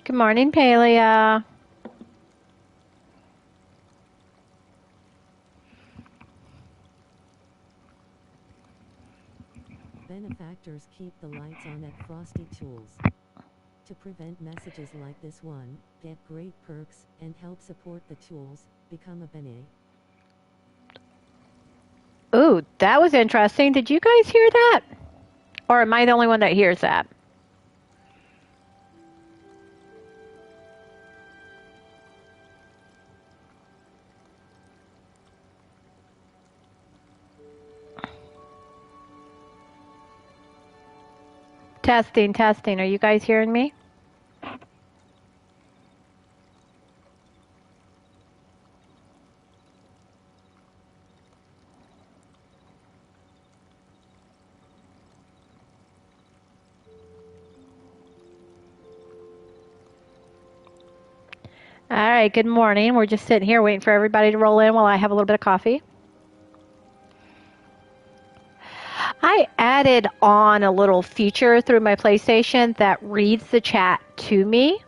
Good morning, Palia. Benefactors keep the lights on at Frosty Tools. To prevent messages like this one, get great perks, and help support the tools, become a Bene. Ooh, that was interesting. Did you guys hear that? Or am I the only one that hears that? Testing, testing. Are you guys hearing me? All right, good morning. We're just sitting here waiting for everybody to roll in while I have a little bit of coffee. I added on a little feature through my PlayStation that reads the chat to me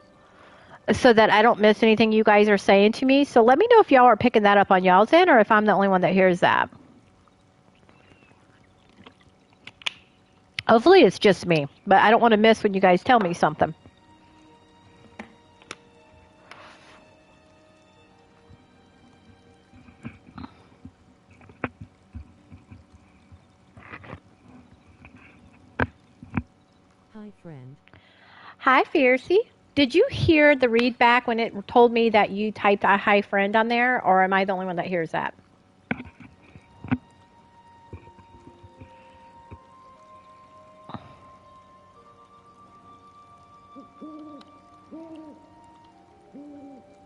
so that I don't miss anything you guys are saying to me. So let me know if y'all are picking that up on y'all's end or if I'm the only one that hears that. Hopefully it's just me, but I don't want to miss when you guys tell me something. Hi, friend. Hi, Fiercey. Did you hear the read back when it told me that you typed a hi friend on there, or am I the only one that hears that?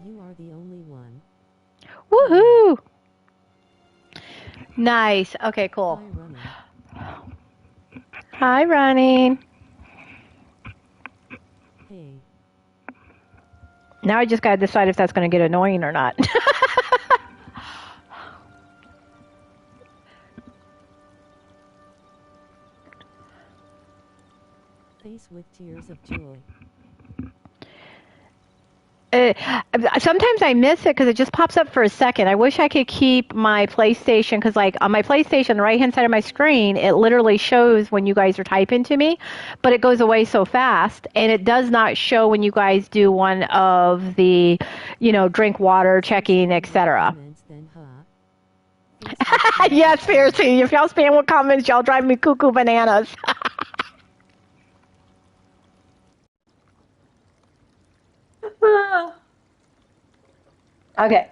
You are the only one. Woohoo! Nice. Okay, cool. Hi, running. Hi, running. Hey. Now I just got to decide if that's going to get annoying or not. Face with tears of joy. Sometimes I miss it because it just pops up for a second. I wish I could keep my PlayStation because, like, on my PlayStation, the right-hand side of my screen, it literally shows when you guys are typing to me, but it goes away so fast, and it does not show when you guys do one of the, drink water, checking, etc. Yes, Fiercey. If y'all spam with comments, y'all drive me cuckoo bananas. Okay.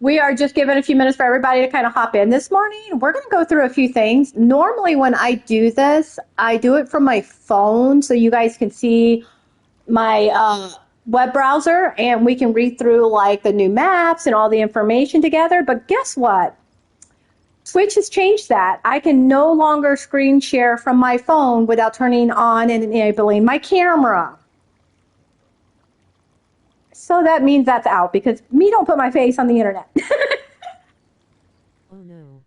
We are just giving a few minutes for everybody to kind of hop in this morning. We're going to go through a few things. Normally, when I do this, I do it from my phone so you guys can see my web browser and we can read through like the new maps and all the information together. But guess what? Twitch has changed that. I can no longer screen share from my phone without turning on and enabling my camera. So that means that's out because me don't put my face on the internet. Oh no.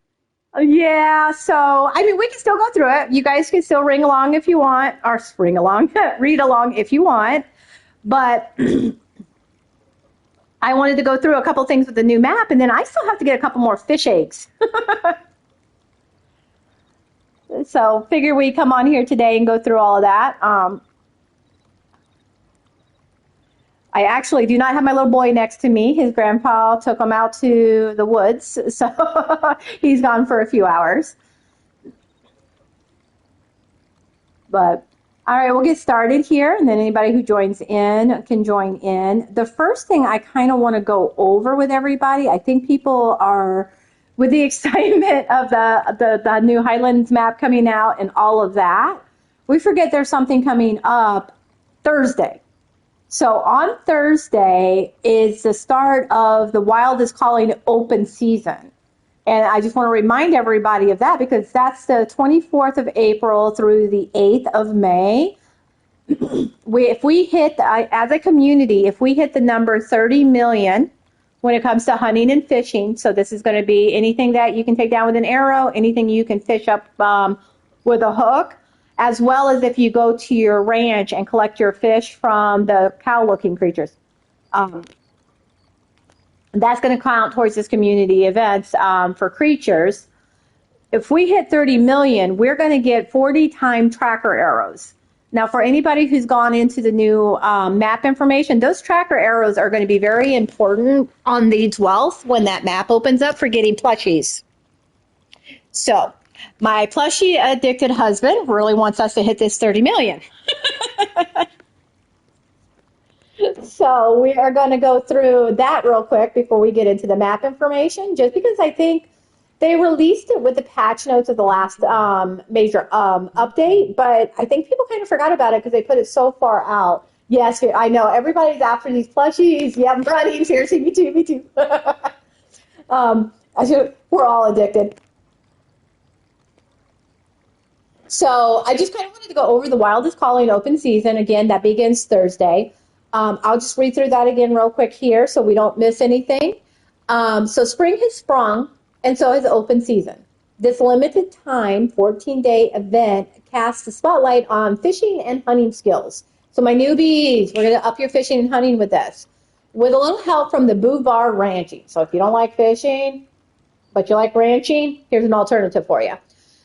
Yeah, so I mean, we can still go through it. You guys can still ring along if you want, or ring along, read along if you want. But I wanted to go through a couple things with the new map, and then I still have to get a couple more fish eggs. So figure we come on here today and go through all of that. I actually do not have my little boy next to me. His grandpa took him out to the woods, so he's gone for a few hours. But all right, we'll get started here, and then anybody who joins in can join in. The first thing I kind of want to go over with everybody, I think people are, with the excitement of the new Highlands map coming out and all of that, we forget there's something coming up Thursday. So on Thursday is the start of the Wild is Calling open season. And I just want to remind everybody of that because that's the 24th of April through the 8th of May. If we hit, as a community, if we hit the number 30 million when it comes to hunting and fishing, so this is going to be anything that you can take down with an arrow, anything you can fish up with a hook, as well as if you go to your ranch and collect your fish from the cow-looking creatures. Um, that's going to count towards this community events for creatures. If we hit 30 million, we're going to get 40 time tracker arrows. Now, for anybody who's gone into the new map information, those tracker arrows are going to be very important on the 12th when that map opens up for getting plushies. So, my plushie addicted husband really wants us to hit this 30 million. So, we are going to go through that real quick before we get into the map information, just because I think they released it with the patch notes of the last major update, but I think people kind of forgot about it because they put it so far out. Yes, I know everybody's after these plushies. Yeah, I'm running. Seriously, me too, me too. We're all addicted. So I just kind of wanted to go over the Wild is Calling open season. Again, that begins Thursday. I'll just read through that again real quick here so we don't miss anything. So spring has sprung, and so has open season. This limited time, 14-day event casts a spotlight on fishing and hunting skills. So my newbies, we're going to up your fishing and hunting with this. With a little help from the Boulevard Ranching. So if you don't like fishing, but you like ranching, here's an alternative for you.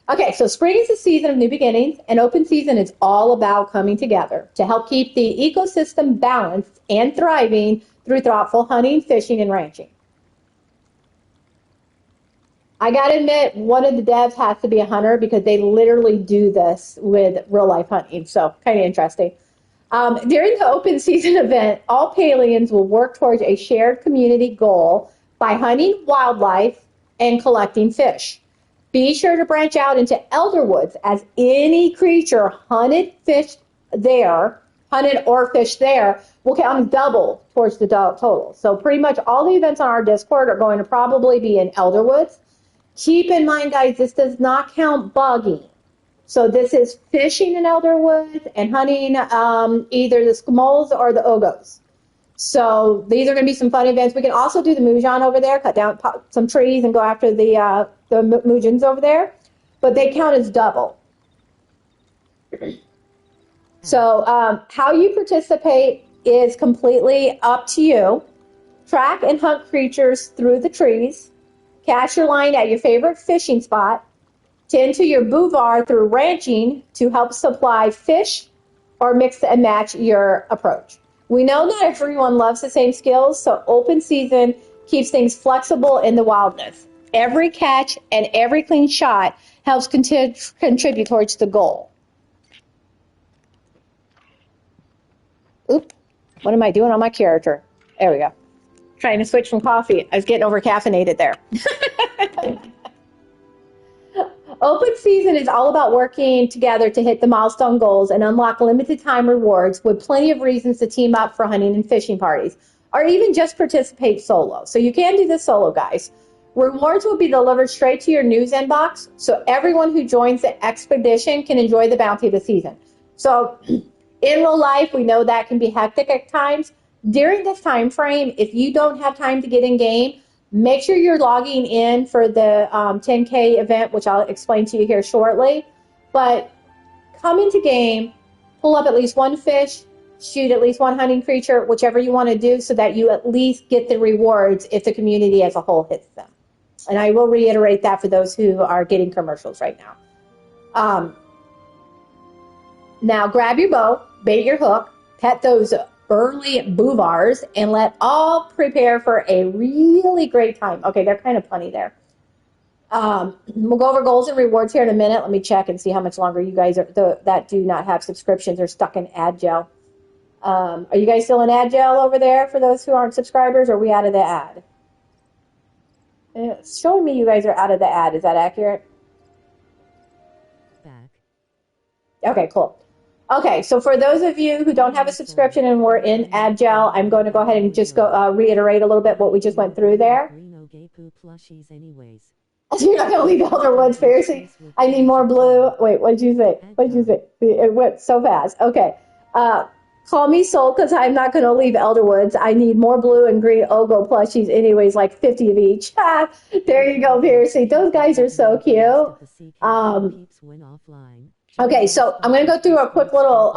Okay, so spring is the season of new beginnings, and open season is all about coming together to help keep the ecosystem balanced and thriving through thoughtful hunting, fishing, and ranching. I got to admit, one of the devs has to be a hunter because they literally do this with real-life hunting, so kind of interesting. During the open season event, all Palians will work towards a shared community goal by hunting wildlife and collecting fish. Be sure to branch out into Elderwoods, as any creature hunted or fished there will count as double towards the total. So pretty much all the events on our Discord are going to probably be in Elderwoods. Keep in mind, guys, this does not count bugging. So this is fishing in Elderwoods and hunting either the Squamals or the Ogos. So these are going to be some fun events. We can also do the Mujan over there, cut down some trees and go after the Mujans over there. But they count as double. So how you participate is completely up to you. Track and hunt creatures through the trees. Cast your line at your favorite fishing spot. Tend to your boulevard through ranching to help supply fish or mix and match your approach. We know not everyone loves the same skills, so open season keeps things flexible in the wildness. Every catch and every clean shot helps contribute towards the goal. Oop, what am I doing on my character? There we go. Trying to switch from coffee. I was getting over caffeinated there. Open season is all about working together to hit the milestone goals and unlock limited time rewards with plenty of reasons to team up for hunting and fishing parties, or even just participate solo. So you can do this solo, guys. Rewards will be delivered straight to your news inbox, so everyone who joins the expedition can enjoy the bounty of the season. So in real life, we know that can be hectic at times. During this time frame, if you don't have time to get in game, make sure you're logging in for the 10K event, which I'll explain to you here shortly. But come into game, pull up at least one fish, shoot at least one hunting creature, whichever you want to do, so that you at least get the rewards if the community as a whole hits them. And I will reiterate that for those who are getting commercials right now. Now grab your bow, bait your hook, pet those early bouvars, and let all prepare for a really great time. Okay, they're kind of punny there. We'll go over goals and rewards here in a minute. Let me check and see how much longer you guys are that do not have subscriptions are stuck in Ad-Gel. Are you guys still in Ad-Gel over there for those who aren't subscribers, or are we out of the ad? It's showing me you guys are out of the ad. Is that accurate? Back. Okay, cool. Okay, so for those of you who don't have a subscription and we're in Ad-Gel, I'm going to go ahead and just go reiterate a little bit what we just went through there. Plushies anyways. You're not going to leave Elderwoods, seriously? I need more blue. Wait, what did you say? What did you say? It went so fast. Okay. Call me sold because I'm not going to leave Elderwoods. I need more blue and green Ogo plushies, anyways, like 50 of each. There you go, Piercy. Those guys are so cute. Okay, so I'm going to go through a quick little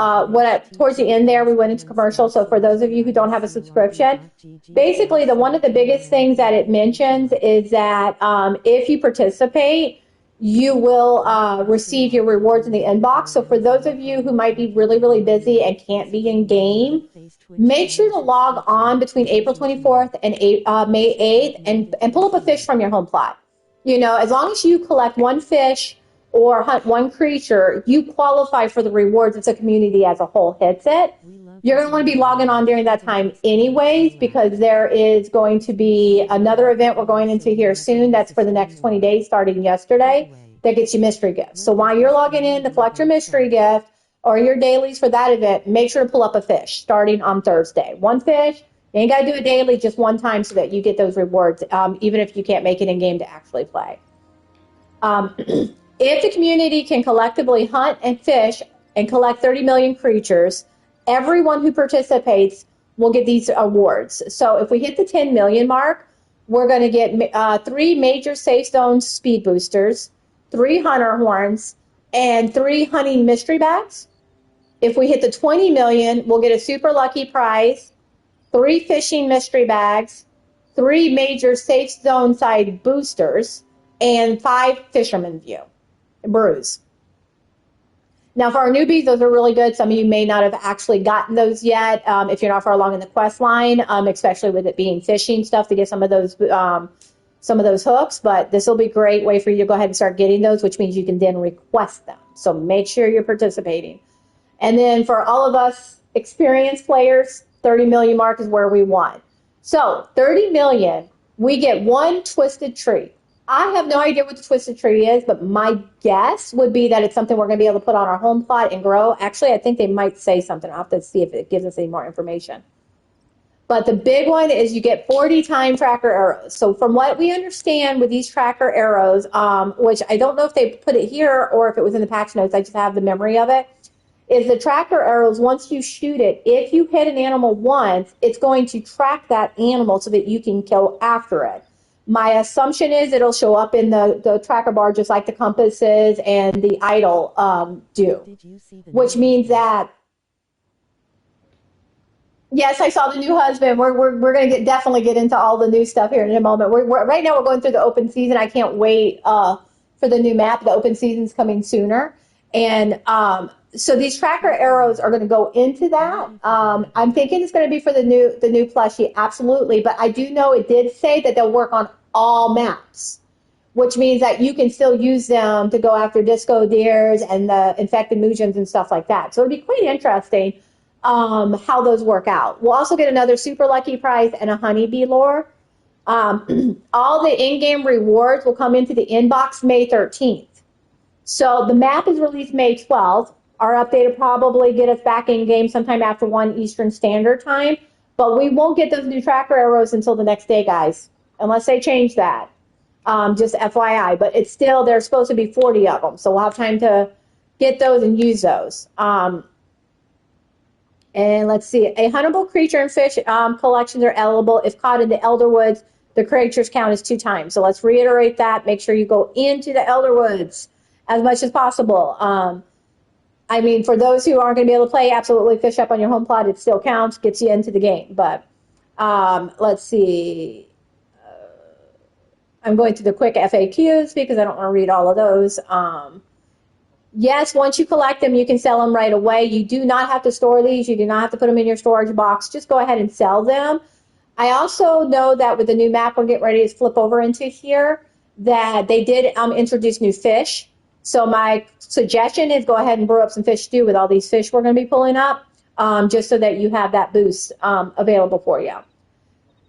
towards the end there we went into commercial. So for those of you who don't have a subscription, basically one of the biggest things that it mentions is that if you participate, you will receive your rewards in the inbox. So for those of you who might be really, really busy and can't be in game, make sure to log on between April 24th and May 8th and pull up a fish from your home plot. You know, as long as you collect one fish or hunt one creature, you qualify for the rewards if the community as a whole hits it. You're going to want to be logging on during that time anyways, because there is going to be another event we're going into here soon that's for the next 20 days starting yesterday that gets you mystery gifts. So while you're logging in to collect your mystery gift or your dailies for that event, make sure to pull up a fish starting on Thursday. One fish. You ain't got to do it daily, just one time so that you get those rewards, even if you can't make it in game to actually play. If the community can collectively hunt and fish and collect 30 million creatures, everyone who participates will get these awards. So if we hit the 10 million mark, we're going to get 3 major safe zone speed boosters, 3 hunter horns, and 3 hunting mystery bags. If we hit the 20 million, we'll get a super lucky prize, 3 fishing mystery bags, 3 major safe zone side boosters, and 5 fisherman view brews. Now for our newbies, those are really good. Some of you may not have actually gotten those yet if you're not far along in the quest line, especially with it being fishing stuff to get some of those hooks. But this will be a great way for you to go ahead and start getting those, which means you can then request them. So make sure you're participating. And then for all of us experienced players, 30 million mark is where we want. So 30 million, we get 1 twisted tree. I have no idea what the twisted tree is, but my guess would be that it's something we're going to be able to put on our home plot and grow. Actually, I think they might say something. I'll have to see if it gives us any more information. But the big one is you get 40 time tracker arrows. So from what we understand with these tracker arrows, which I don't know if they put it here or if it was in the patch notes, I just have the memory of it, is the tracker arrows, once you shoot it, if you hit an animal once, it's going to track that animal so that you can go after it. My assumption is it'll show up in the tracker bar just like the compasses and the idle do, which means that, yes, I saw the new husband. We're going to definitely get into all the new stuff here in a moment. Right now we're going through the open season. I can't wait for the new map. The open season's coming sooner. And so these tracker arrows are going to go into that. I'm thinking it's going to be for the new plushie, absolutely. But I do know it did say that they'll work on all maps, which means that you can still use them to go after disco deers and the infected mugens and stuff like that. So it'll be quite interesting how those work out. We'll also get another super lucky prize and a honeybee lure. All the in-game rewards will come into the inbox May 13th. So the map is released May 12th. Our update will probably get us back in game sometime after 1 Eastern Standard Time, but we won't get those new tracker arrows until the next day, guys, unless they change that. Just FYI, but it's still, there's supposed to be 40 of them, so we'll have time to get those and use those. And let's see, a huntable creature and fish collections are eligible if caught in the Elderwoods. The creatures count as 2 times. So let's reiterate that. Make sure you go into the Elderwoods as much as possible. I mean, for those who aren't going to be able to play, absolutely fish up on your home plot. It still counts, gets you into the game. But let's see. I'm going to the quick FAQs because I don't want to read all of those. Yes, once you collect them, you can sell them right away. You do not have to store these. You do not have to put them in your storage box. Just go ahead and sell them. I also know that with the new map we're getting ready to flip over into here, that they did introduce new fish. So my suggestion is go ahead and brew up some fish stew with all these fish we're going to be pulling up, just so that you have that boost available for you.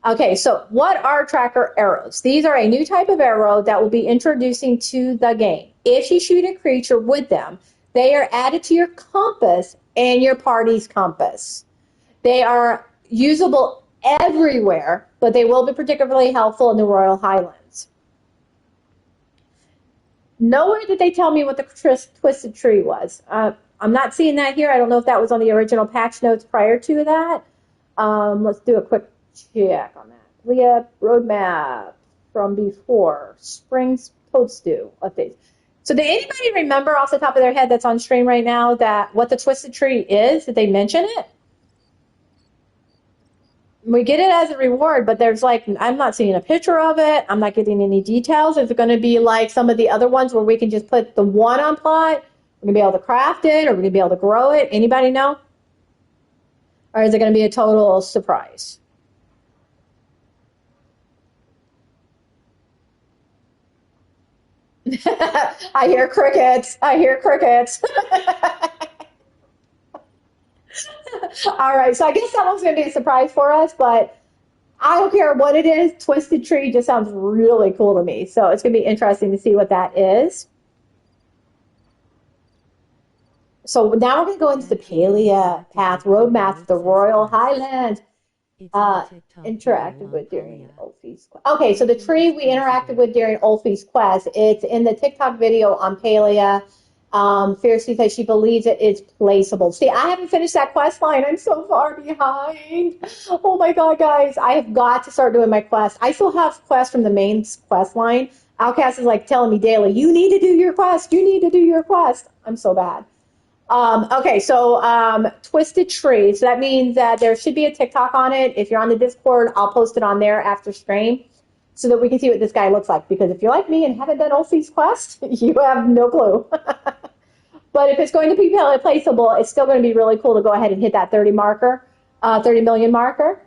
Okay, so what are tracker arrows? These are a new type of arrow that will be introducing to the game. If you shoot a creature with them, they are added to your compass and your party's compass. They are usable everywhere, but they will be particularly helpful in the Royal Highlands. Nowhere did they tell me what the twisted tree was. I'm not seeing that here. I don't know if that was on the original patch notes prior to that. Let's do a quick check on that. Palia roadmap from before. Spring's Toadstool updates. So did anybody remember off the top of their head that's on stream right now that what the Twisted Tree is? Did they mention it? We get it as a reward, but there's like, I'm not seeing a picture of it. I'm not getting any details. Is it going to be like some of the other ones where we can just put the one on plot? We're going to be able to craft it, or we're going to be able to grow it? Anybody know? Or is it going to be a total surprise? I hear crickets. I hear crickets. All right, so I guess that one's going to be a surprise for us, but I don't care what it is. Twisted Tree just sounds really cool to me. So it's going to be interesting to see what that is. So now we're going to go into the Palia Path Roadmap, the Royal Highlands. Interacted with during Ulfi's quest. Okay, so the tree we interacted with during Ulfi's quest. It's in the TikTok video on Palia. Fiercely says she believes it is placeable. See, I haven't finished that quest line. I'm so far behind. Oh my god, guys. I have got to start doing my quest. I still have quests from the main quest line. Outcast is like telling me daily, you need to do your quest. You need to do your quest. I'm so bad. Okay, so Twisted Tree. So that means that there should be a TikTok on it. If you're on the Discord, I'll post it on there after stream so that we can see what this guy looks like. Because if you're like me and haven't done Ulfi's quest, you have no clue. But if it's going to be placeable, it's still going to be really cool to go ahead and hit that 30 million marker.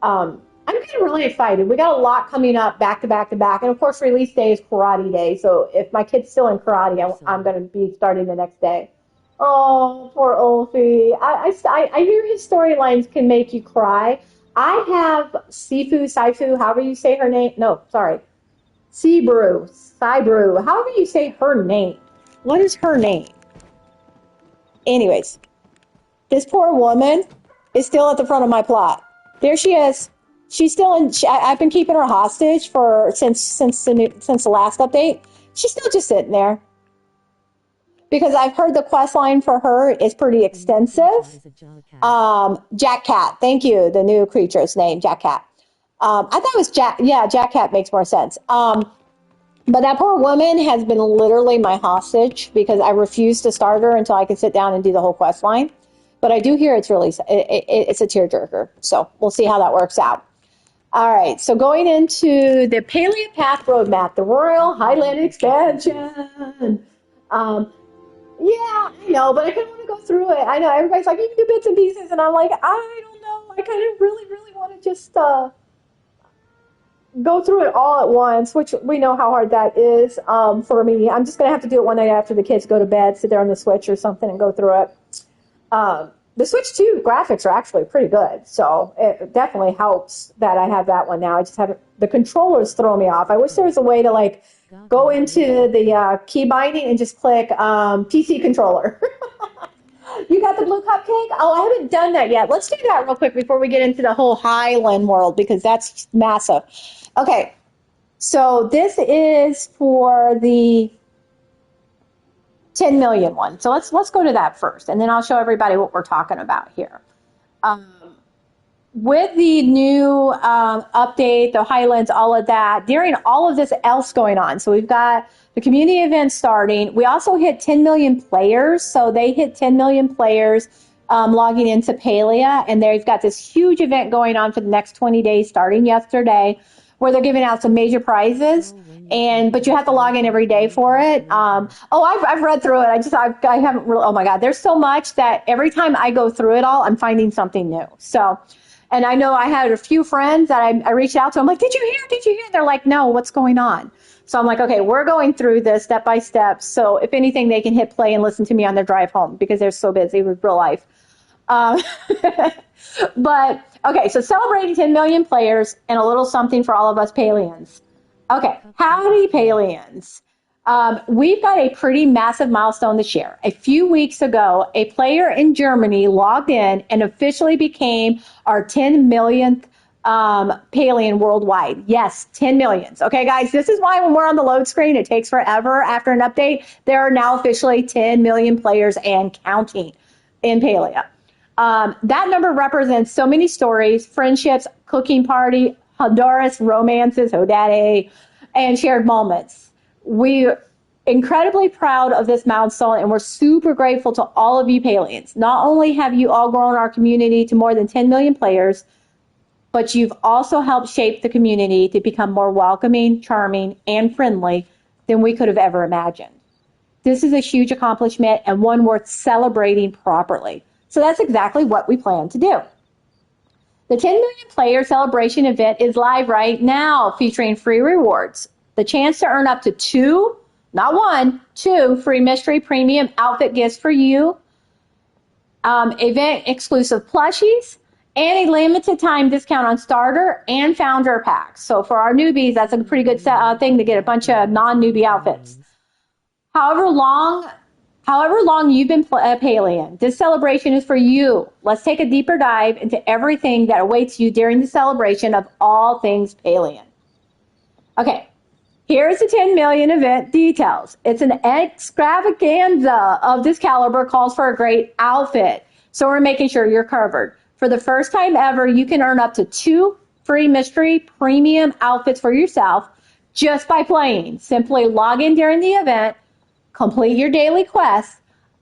I'm getting really excited. We got a lot coming up back to back to back. And of course, release day is Karate Day. So if my kid's still in karate, I'm going to be starting the next day. Oh, poor Ulfi. I hear his storylines can make you cry. I have Saifu, however you say her name. No, sorry. Sibru, however you say her name. What is her name? Anyways, this poor woman is still at the front of my plot. There she is. She's still in. I've been keeping her hostage since the last update. She's still just sitting there. Because I've heard the quest line for her is pretty extensive. Jack Cat. Thank you. The new creature's name, Jack Cat. I thought it was Jack. Yeah, Jack Cat makes more sense. But that poor woman has been literally my hostage because I refuse to start her until I can sit down and do the whole quest line. But I do hear it's it's a tearjerker. So we'll see how that works out. All right. So going into the Palia Path Roadmap, the Royal Highland Expansion. Yeah, I know, but I kind of want to go through it. I know everybody's like, you can do bits and pieces, and I'm like, I don't know. I kind of really want to just go through it all at once, which we know how hard that is for me. I'm just going to have to do it one night after the kids go to bed, sit there on the Switch or something and go through it. The Switch 2 graphics are actually pretty good, so it definitely helps that I have that one now. I just haven't, the controllers throw me off. I wish there was a way to like go into the key binding and just click PC controller. You got the blue cupcake? Oh, I haven't done that yet. Let's do that real quick before we get into the whole Highland world because that's massive. Okay, so this is for the 10 million one. So let's go to that first, and then I'll show everybody what we're talking about here. With the new update, the Highlands, all of that, during all of this else going on, so we've got the community event starting. We also hit 10 million players, so they hit 10 million players logging into Palia, and they've got this huge event going on for the next 20 days starting yesterday, where they're giving out some major prizes. But you have to log in every day for it. I've read through it. I haven't really. Oh my God, there's so much that every time I go through it all, I'm finding something new. So, and I know I had a few friends that I reached out to. I'm like, did you hear? Did you hear? They're like, no, what's going on? So I'm like, okay, we're going through this step by step. So if anything, they can hit play and listen to me on their drive home because they're so busy with real life. But okay, so celebrating 10 million players and a little something for all of us Palians. Okay, howdy Palians. We've got a pretty massive milestone to share. A few weeks ago, a player in Germany logged in and officially became our 10 millionth Palian worldwide. Yes, 10 millions. Okay, guys, this is why when we're on the load screen, it takes forever after an update. There are now officially 10 million players and counting in Palia. That number represents so many stories, friendships, cooking party, Honduras romances, Hodade, and shared moments. We're incredibly proud of this milestone, and we're super grateful to all of you Palians. Not only have you all grown our community to more than 10 million players, but you've also helped shape the community to become more welcoming, charming, and friendly than we could have ever imagined. This is a huge accomplishment and one worth celebrating properly. So that's exactly what we plan to do. The 10 million player celebration event is live right now, featuring free rewards. The chance to earn up to 2, not 1, 2 free mystery premium outfit gifts for you, event exclusive plushies, and a limited time discount on starter and founder packs. So for our newbies, that's a pretty good thing to get a bunch of non-newbie outfits. However long you've been Palian, this celebration is for you. Let's take a deeper dive into everything that awaits you during the celebration of all things Palian. Okay, here's the 10 million event details. It's an extravaganza of this caliber, calls for a great outfit. So we're making sure you're covered. For the first time ever, you can earn up to 2 free mystery premium outfits for yourself just by playing. Simply log in during the event, complete your daily quest,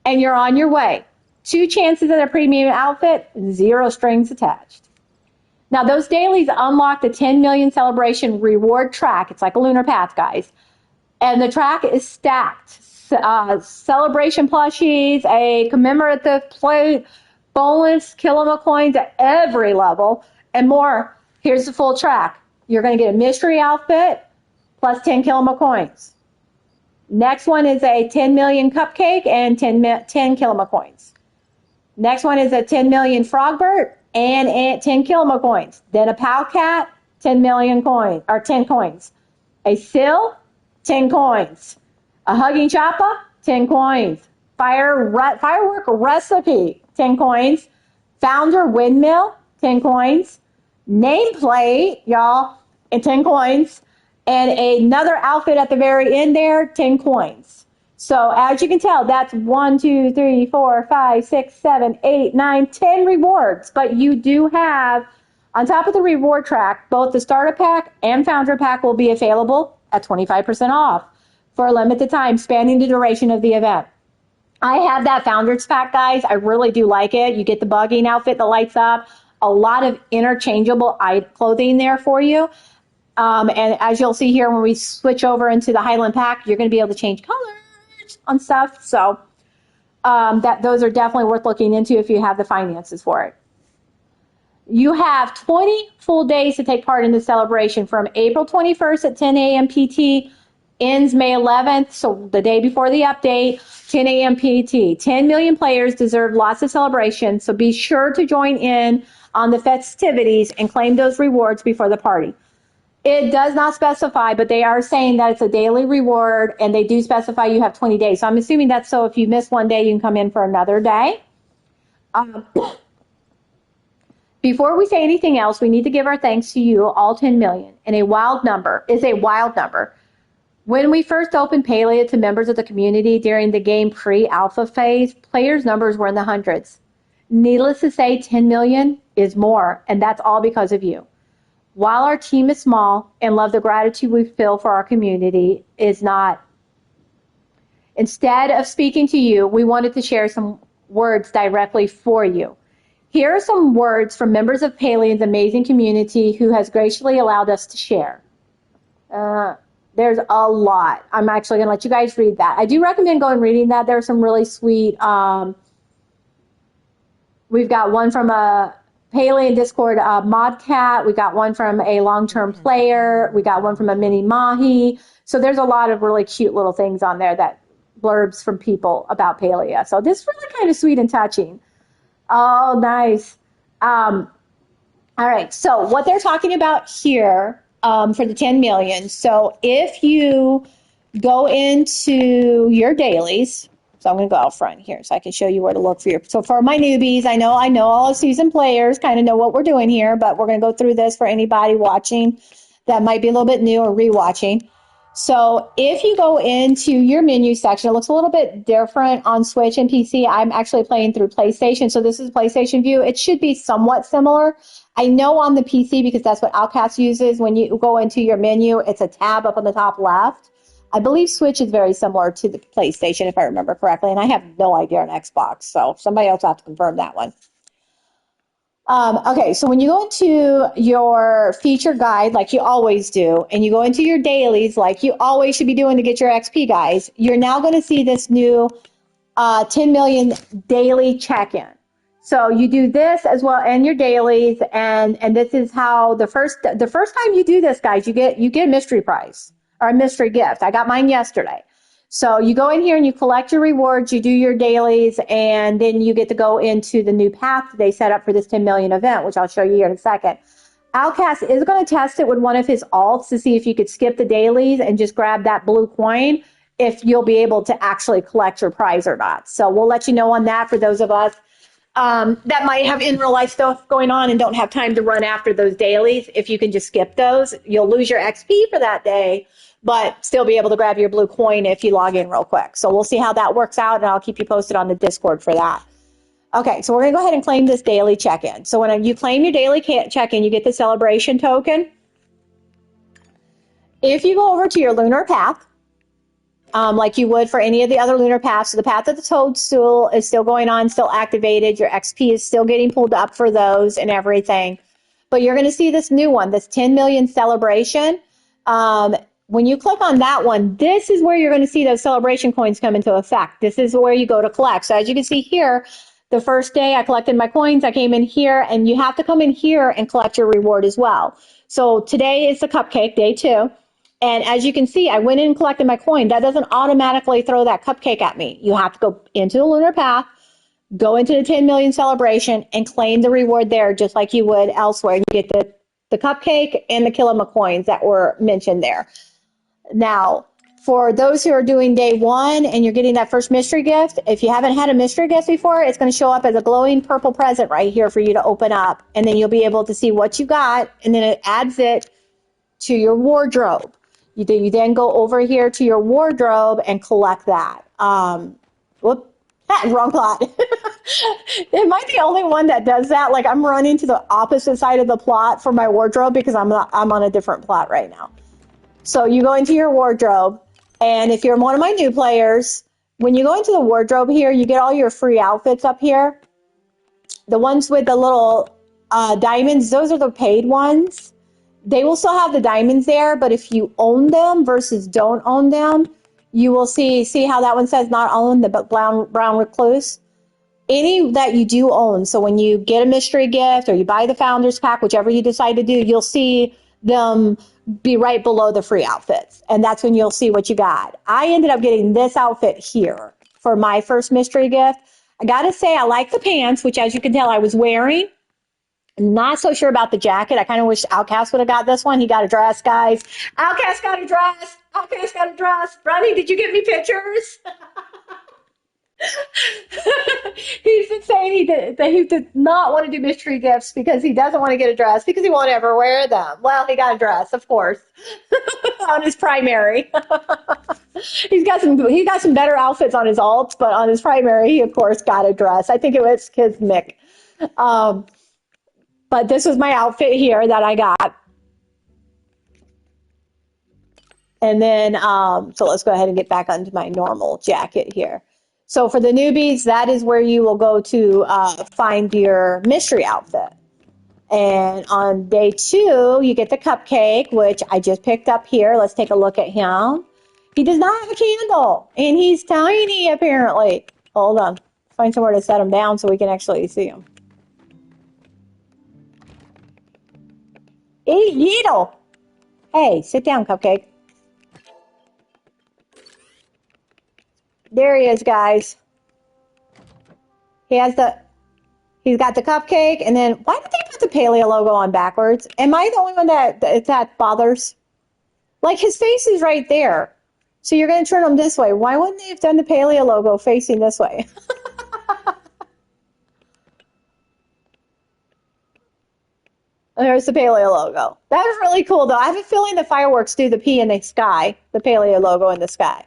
and you're on your way. 2 chances at a premium outfit, 0 strings attached. Now, those dailies unlock the 10 million celebration reward track. It's like a lunar path, guys. And the track is stacked. Celebration plushies, a commemorative plate, bonus Kilima coins at every level, and more. Here's the full track. You're going to get a mystery outfit plus 10 Kilima coins. Next one is a 10 million cupcake and 10 Kilima coins. Next one is a 10 million Frogbert and 10 Kilima coins. Then a Pow Cat, 10 million coins, or 10 coins. A Sill, 10 coins. A Hugging Choppa, 10 coins. Firework Recipe, 10 coins. Founder Windmill, 10 coins. Nameplate, y'all, and 10 coins. And another outfit at the very end there, 10 coins. So as you can tell, that's 1, 2, 3, 4, 5, 6, 7, 8, 9, 10 rewards. But you do have, on top of the reward track, both the starter pack and founder pack will be available at 25% off for a limited time, spanning the duration of the event. I have that founders pack, guys. I really do like it. You get the bugging outfit that lights up, a lot of interchangeable clothing there for you. And as you'll see here, when we switch over into the Highland pack, you're going to be able to change colors on stuff. So those are definitely worth looking into if you have the finances for it. You have 20 full days to take part in the celebration from April 21st at 10 a.m. PT, ends May 11th, so the day before the update, 10 a.m. PT. 10 million players deserve lots of celebration, so be sure to join in on the festivities and claim those rewards before the party. It does not specify, but they are saying that it's a daily reward, and they do specify you have 20 days. So I'm assuming that's so if you miss one day, you can come in for another day. Before we say anything else, we need to give our thanks to you, all 10 million, and a wild number. When we first opened Palia to members of the community during the game pre-alpha phase, players' numbers were in the hundreds. Needless to say, 10 million is more, and that's all because of you. While our team is small and love the gratitude we feel for our community is not, instead of speaking to you, we wanted to share some words directly for you. Here are some words from members of Palian's amazing community who has graciously allowed us to share. There's a lot. I'm actually going to let you guys read that. I do recommend going and reading that. There's some really sweet, we've got one from a Palian Discord Modcat. We got one from a long-term player. We got one from a mini Mahi. So there's a lot of really cute little things on there that blurbs from people about Palia. So this is really kind of sweet and touching. Oh, nice. All right. So what they're talking about here for the 10 million. So if you go into your dailies, So I'm going to go out front here so I can show you where to look for your. So for my newbies, I know all the seasoned players kind of know what we're doing here, but we're going to go through this for anybody watching that might be a little bit new or rewatching. So if you go into your menu section, it looks a little bit different on Switch and PC. I'm actually playing through PlayStation, so this is PlayStation view. It should be somewhat similar. I know on the PC, because that's what Outcast uses, when you go into your menu, it's a tab up on the top left. I believe Switch is very similar to the PlayStation, if I remember correctly, and I have no idea on Xbox, so somebody else will have to confirm that one. Okay, so when you go into your feature guide, like you always do, and you go into your dailies, like you always should be doing to get your XP, guys, you're now going to see this new 10 million daily check-in. So you do this as well and your dailies, and this is how the first time you do this, guys, you get a mystery prize or a mystery gift. I got mine yesterday. So you go in here and you collect your rewards, you do your dailies, and then you get to go into the new path they set up for this 10 million event, which I'll show you here in a second. Outcast is going to test it with one of his alts to see if you could skip the dailies and just grab that blue coin, if you'll be able to actually collect your prize or not. So we'll let you know on that for those of us that might have in real life stuff going on and don't have time to run after those dailies. If you can just skip those, you'll lose your XP for that day, but still be able to grab your blue coin if you log in real quick. So we'll see how that works out, and I'll keep you posted on the Discord for that. Okay, so we're going to go ahead and claim this daily check-in. So when you claim your daily check-in, you get the celebration token. If you go over to your lunar path, like you would for any of the other lunar paths, so the path of the toadstool is still going on, still activated. Your XP is still getting pulled up for those and everything. But you're going to see this new one, this 10 million celebration. When you click on that one, this is where you're going to see those celebration coins come into effect. This is where you go to collect. So as you can see here, the first day I collected my coins, I came in here, and you have to come in here and collect your reward as well. So today is the cupcake, day 2. And as you can see, I went in and collected my coin. That doesn't automatically throw that cupcake at me. You have to go into the lunar path, go into the 10 million celebration, and claim the reward there just like you would elsewhere. You get the cupcake and the Kilima coins that were mentioned there. Now, for those who are doing day 1 and you're getting that first mystery gift, if you haven't had a mystery gift before, it's going to show up as a glowing purple present right here for you to open up. And then you'll be able to see what you got, and then it adds it to your wardrobe. You then go over here to your wardrobe and collect that. Wrong plot. Am I the only one that does that? Like, I'm running to the opposite side of the plot for my wardrobe because I'm on a different plot right now. So you go into your wardrobe, and if you're one of my new players, when you go into the wardrobe here, you get all your free outfits up here. The ones with the little diamonds, those are the paid ones. They will still have the diamonds there, but if you own them versus don't own them, you will see how that one says not owned, the brown recluse. Any that you do own, so when you get a mystery gift or you buy the founders pack, whichever you decide to do, you'll see them be right below the free outfits, and that's when you'll see what you got. I ended up getting this outfit here for my first mystery gift. I gotta say, I like the pants, which as you can tell I was wearing. Not so sure about the jacket. I kind of wish Outcast would have got this one. He got a dress, guys. Outcast got a dress. Outcast got a dress. Ronnie, did you get me pictures? He's been saying he did not want to do mystery gifts because he doesn't want to get a dress because he won't ever wear them. Well, he got a dress, of course, on his primary. He got some better outfits on his alts, but on his primary, he of course got a dress. I think it was his Mick. But this was my outfit here that I got. And then, so let's go ahead and get back onto my normal jacket here. So for the newbies, that is where you will go to find your mystery outfit. And on day 2, you get the cupcake, which I just picked up here. Let's take a look at him. He does not have a candle, and he's tiny, apparently. Hold on. Find somewhere to set him down so we can actually see him. Yeetle. Hey, sit down, cupcake. There he is, guys. He's got the cupcake, and then why did they put the Palia logo on backwards? Am I the only one that bothers? Like, his face is right there. So you're going to turn them this way. Why wouldn't they have done the Palia logo facing this way? There's the Paleo logo. That was really cool, though. I have a feeling the fireworks do the P in the sky, the Paleo logo in the sky.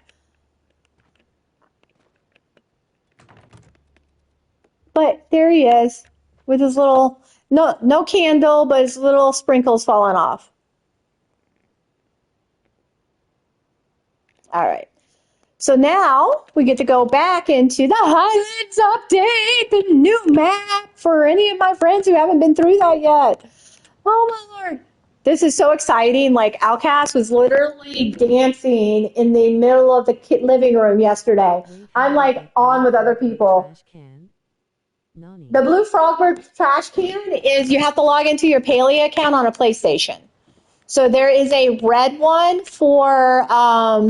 But there he is with his little, no candle, but his little sprinkles falling off. All right. So now we get to go back into the Highlands update, the new map for any of my friends who haven't been through that yet. Oh my Lord. This is so exciting. Like Outcast was literally dancing in the middle of the living room yesterday. I'm like on with other people. The Blue Frogbird trash can is you have to log into your Palia account on a PlayStation. So there is a red one for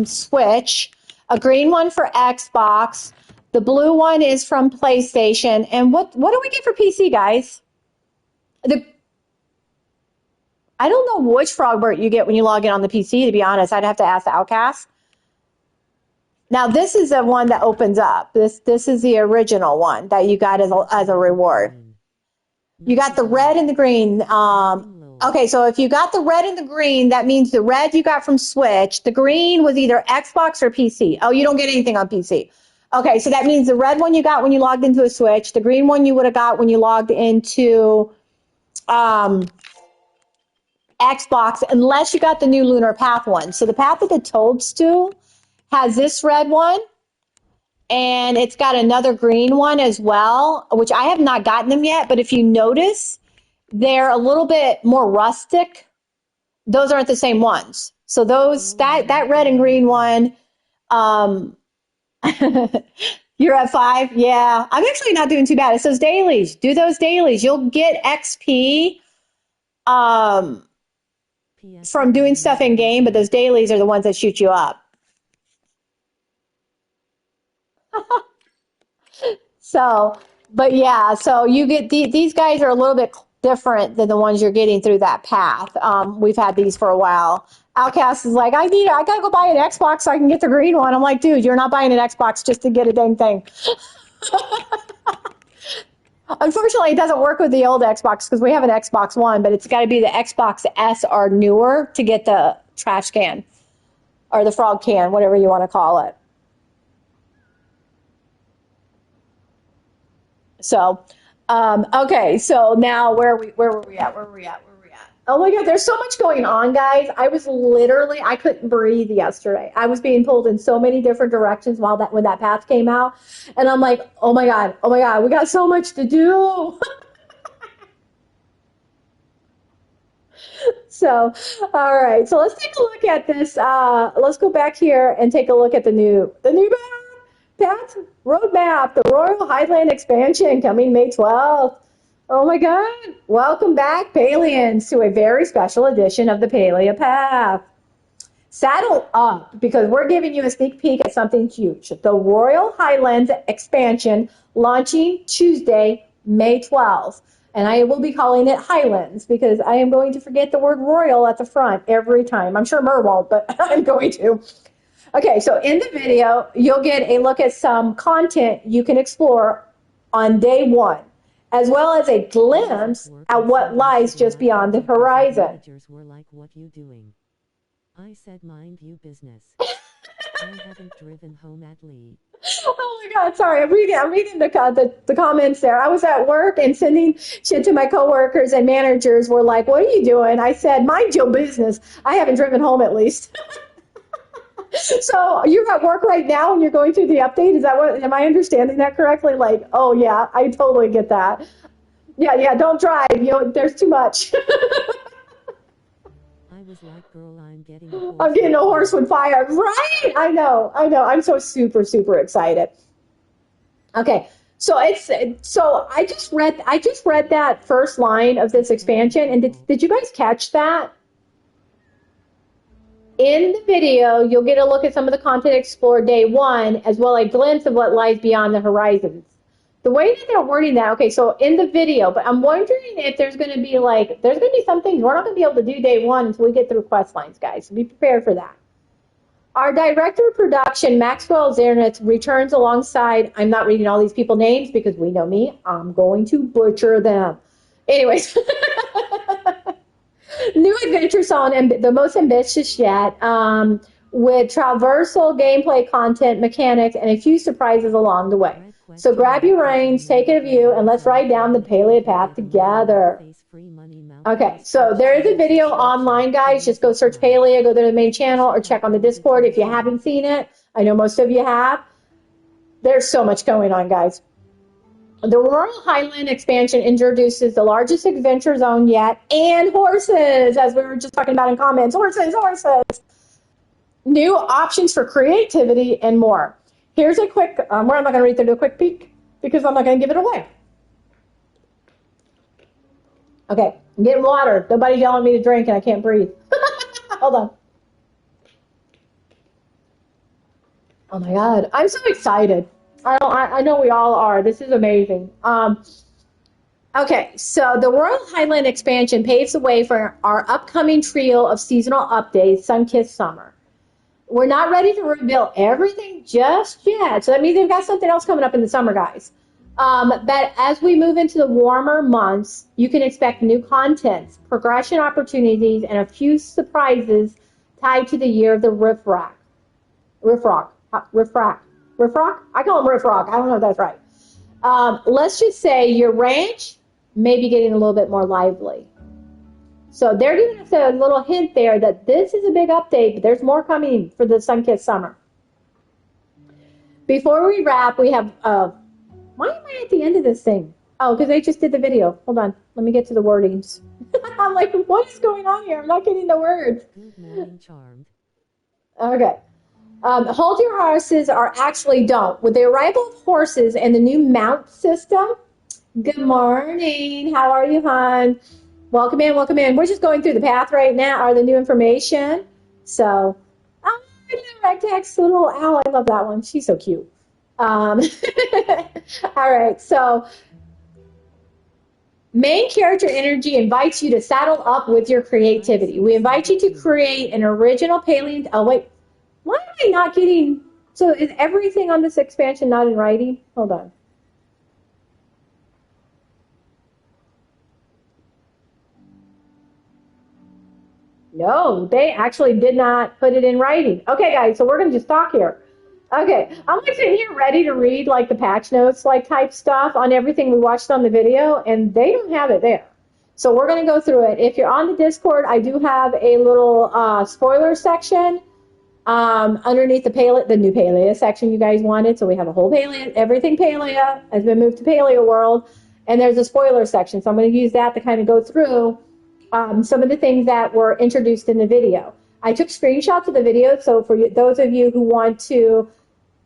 Switch, a green one for Xbox. The blue one is from PlayStation. And what do we get for PC, guys? I don't know which Frogbird you get when you log in on the PC, to be honest. I'd have to ask the Outcast. Now, this is the one that opens up. This is the original one that you got as a reward. You got the red and the green. Okay, so if you got the red and the green, that means the red you got from Switch. The green was either Xbox or PC. Oh, you don't get anything on PC. Okay, so that means the red one you got when you logged into a Switch. The green one you would have got when you logged into Xbox, unless you got the new Lunar Path one. So the Path of the Toadstool has this red one, and it's got another green one as well, which I have not gotten them yet. But if you notice, they're a little bit more rustic. Those aren't the same ones. So that red and green one, you're at 5. Yeah, I'm actually not doing too bad. It's those dailies. Do those dailies. You'll get XP from doing stuff in game, but those dailies are the ones that shoot you up. So, but yeah, so you get these guys are a little bit different than the ones you're getting through that path. We've had these for a while. Outcast is like, I gotta go buy an Xbox so I can get the green one. I'm like, dude, you're not buying an Xbox just to get a dang thing. Unfortunately, it doesn't work with the old Xbox because we have an Xbox One, but it's got to be the Xbox S or newer to get the trash can or the frog can, whatever you want to call it. So, okay, so now where were we at? Oh my God, there's so much going on, guys. I couldn't breathe yesterday. I was being pulled in so many different directions when that path came out. And I'm like, oh my God, we got so much to do. So, all right, so let's take a look at this. Let's go back here and take a look at the new path roadmap, the Royal Highland expansion coming May 12th. Oh my God. Welcome back, Palians, to a very special edition of the Palia Path. Saddle up because we're giving you a sneak peek at something huge. The Royal Highlands expansion launching Tuesday, May 12th. And I will be calling it Highlands because I am going to forget the word royal at the front every time. I'm sure Mer won't, but I'm going to. Okay, so in the video, you'll get a look at some content you can explore on day one, as well as a glimpse at what lies just beyond the horizon. Were like, what you doing? I said, mind you business. I haven't driven home at Lee. Oh my God, sorry. I'm reading the comments there. I was at work and sending shit to my coworkers, and managers were like, what are you doing? I said, mind your business. I haven't driven home at least. So you're at work right now and you're going through the update. Am I understanding that correctly? Like, oh yeah, I totally get that. Yeah, don't drive. There's too much. I was like, girl, I'm getting a horse with fire. Right? I know. I'm so super, super excited. Okay. So I just read that first line of this expansion, and did you guys catch that? In the video, you'll get a look at some of the content explored day one, as well as a glimpse of what lies beyond the horizons. The way that they're wording that, okay, so in the video, but I'm wondering if there's going to be some things we're not going to be able to do day one until we get through quest lines, guys. So be prepared for that. Our director of production, Maxwell Zernitz, returns alongside. I'm not reading all these people names because we know me. I'm going to butcher them. Anyways, new adventures on the most ambitious yet, with traversal gameplay content, mechanics, and a few surprises along the way. So grab your reins, take it of you, and let's ride down the Palia path together. Okay, so there is a video online, guys. Just go search Palia, go to the main channel, or check on the Discord if you haven't seen it. I know most of you have. There's so much going on, guys. The Royal Highland expansion introduces the largest adventure zone yet, and horses, as we were just talking about in comments. Horses, horses. New options for creativity and more. Here's a quick, we're not going to read through a quick peek because I'm not going to give it away. Okay, I'm getting water. Nobody's yelling at me to drink and I can't breathe. Hold on. Oh my God, I'm so excited. I know we all are. This is amazing. Okay, so the Royal Highland expansion paves the way for our upcoming trio of seasonal updates, Sun-Kissed Summer. We're not ready to reveal everything just yet, so that means they've got something else coming up in the summer, guys. But as we move into the warmer months, you can expect new contents, progression opportunities, and a few surprises tied to the year of the Riffrack. Riffrack. Riffrack? I call them Riffrack. I don't know if that's right. Let's just say your ranch may be getting a little bit more lively. So they're giving us a little hint there that this is a big update, but there's more coming for the Sun-Kissed Summer. Before we wrap, we have... why am I at the end of this thing? Oh, because I just did the video. Hold on. Let me get to the wordings. I'm like, what is going on here? I'm not getting the words. Good morning, Charmed. Okay. Hold your horses or actually don't. With the arrival of horses and the new mount system, good morning. How are you, hon? Welcome in, welcome in. We're just going through the path right now, or the new information. So, oh, Rectex, little owl. I love that one. She's so cute. All right, so main character energy invites you to saddle up with your creativity. We invite you to create an original Palia. Oh, wait. Why am I not getting... So is everything on this expansion not in writing? Hold on. No, they actually did not put it in writing. Okay, guys, so we're going to just talk here. Okay, I'm like sitting here ready to read like the patch notes like type stuff on everything we watched on the video, and they don't have it there. So we're going to go through it. If you're on the Discord, I do have a little spoiler section underneath the new Palia section you guys wanted. So we have a whole Palia, everything Palia has been moved to Palia World, and there's a spoiler section. So I'm going to use that to kind of go through some of the things that were introduced in the video. I took screenshots of the video, so for those of you who want to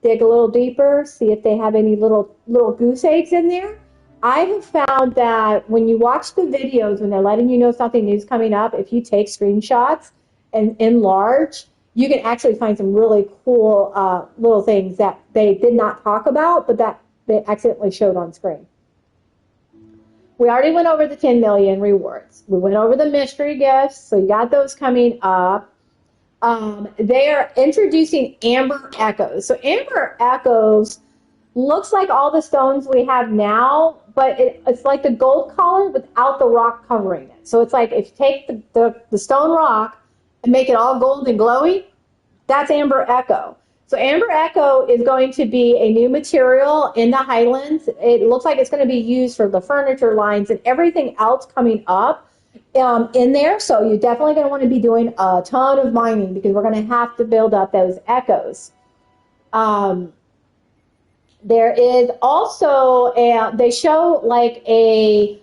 dig a little deeper, see if they have any little goose eggs in there. I have found that when you watch the videos, when they're letting you know something new's coming up, if you take screenshots and enlarge, you can actually find some really cool little things that they did not talk about, but that they accidentally showed on screen. We already went over the 10 million rewards. We went over the mystery gifts, so you got those coming up. They are introducing Amber Echoes. So Amber Echoes looks like all the stones we have now, but it's like the gold color without the rock covering it. So it's like if you take the stone rock and make it all gold and glowy, that's Amber Echo. So Amber Echo is going to be a new material in the Highlands. It looks like it's going to be used for the furniture lines and everything else coming up in there. So you're definitely going to want to be doing a ton of mining because we're going to have to build up those echoes. There is also they show like a